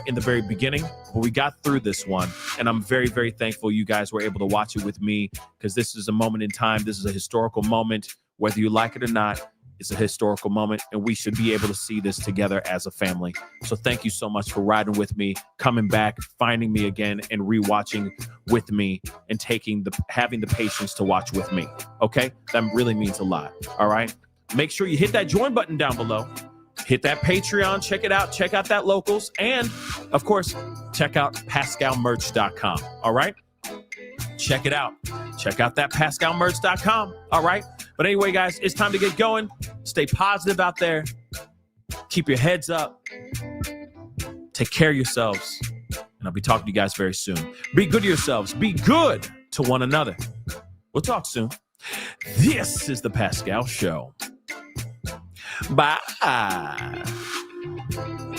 in the very beginning, but we got through this one. And I'm very, very thankful you guys were able to watch it with me, because this is a moment in time. This is a historical moment, whether you like it or not. It's a historical moment, and we should be able to see this together as a family. So thank you so much for riding with me, coming back, finding me again, and rewatching with me, and having the patience to watch with me. Okay? That really means a lot. All right? Make sure you hit that join button down below. Hit that Patreon. Check it out. Check out that Locals. And, of course, check out PascalMerch.com. All right? Check it out. Check out that PascalMerch.com. All right? But anyway, guys, it's time to get going. Stay positive out there. Keep your heads up. Take care of yourselves. And I'll be talking to you guys very soon. Be good to yourselves. Be good to one another. We'll talk soon. This is The Pascal Show. Bye.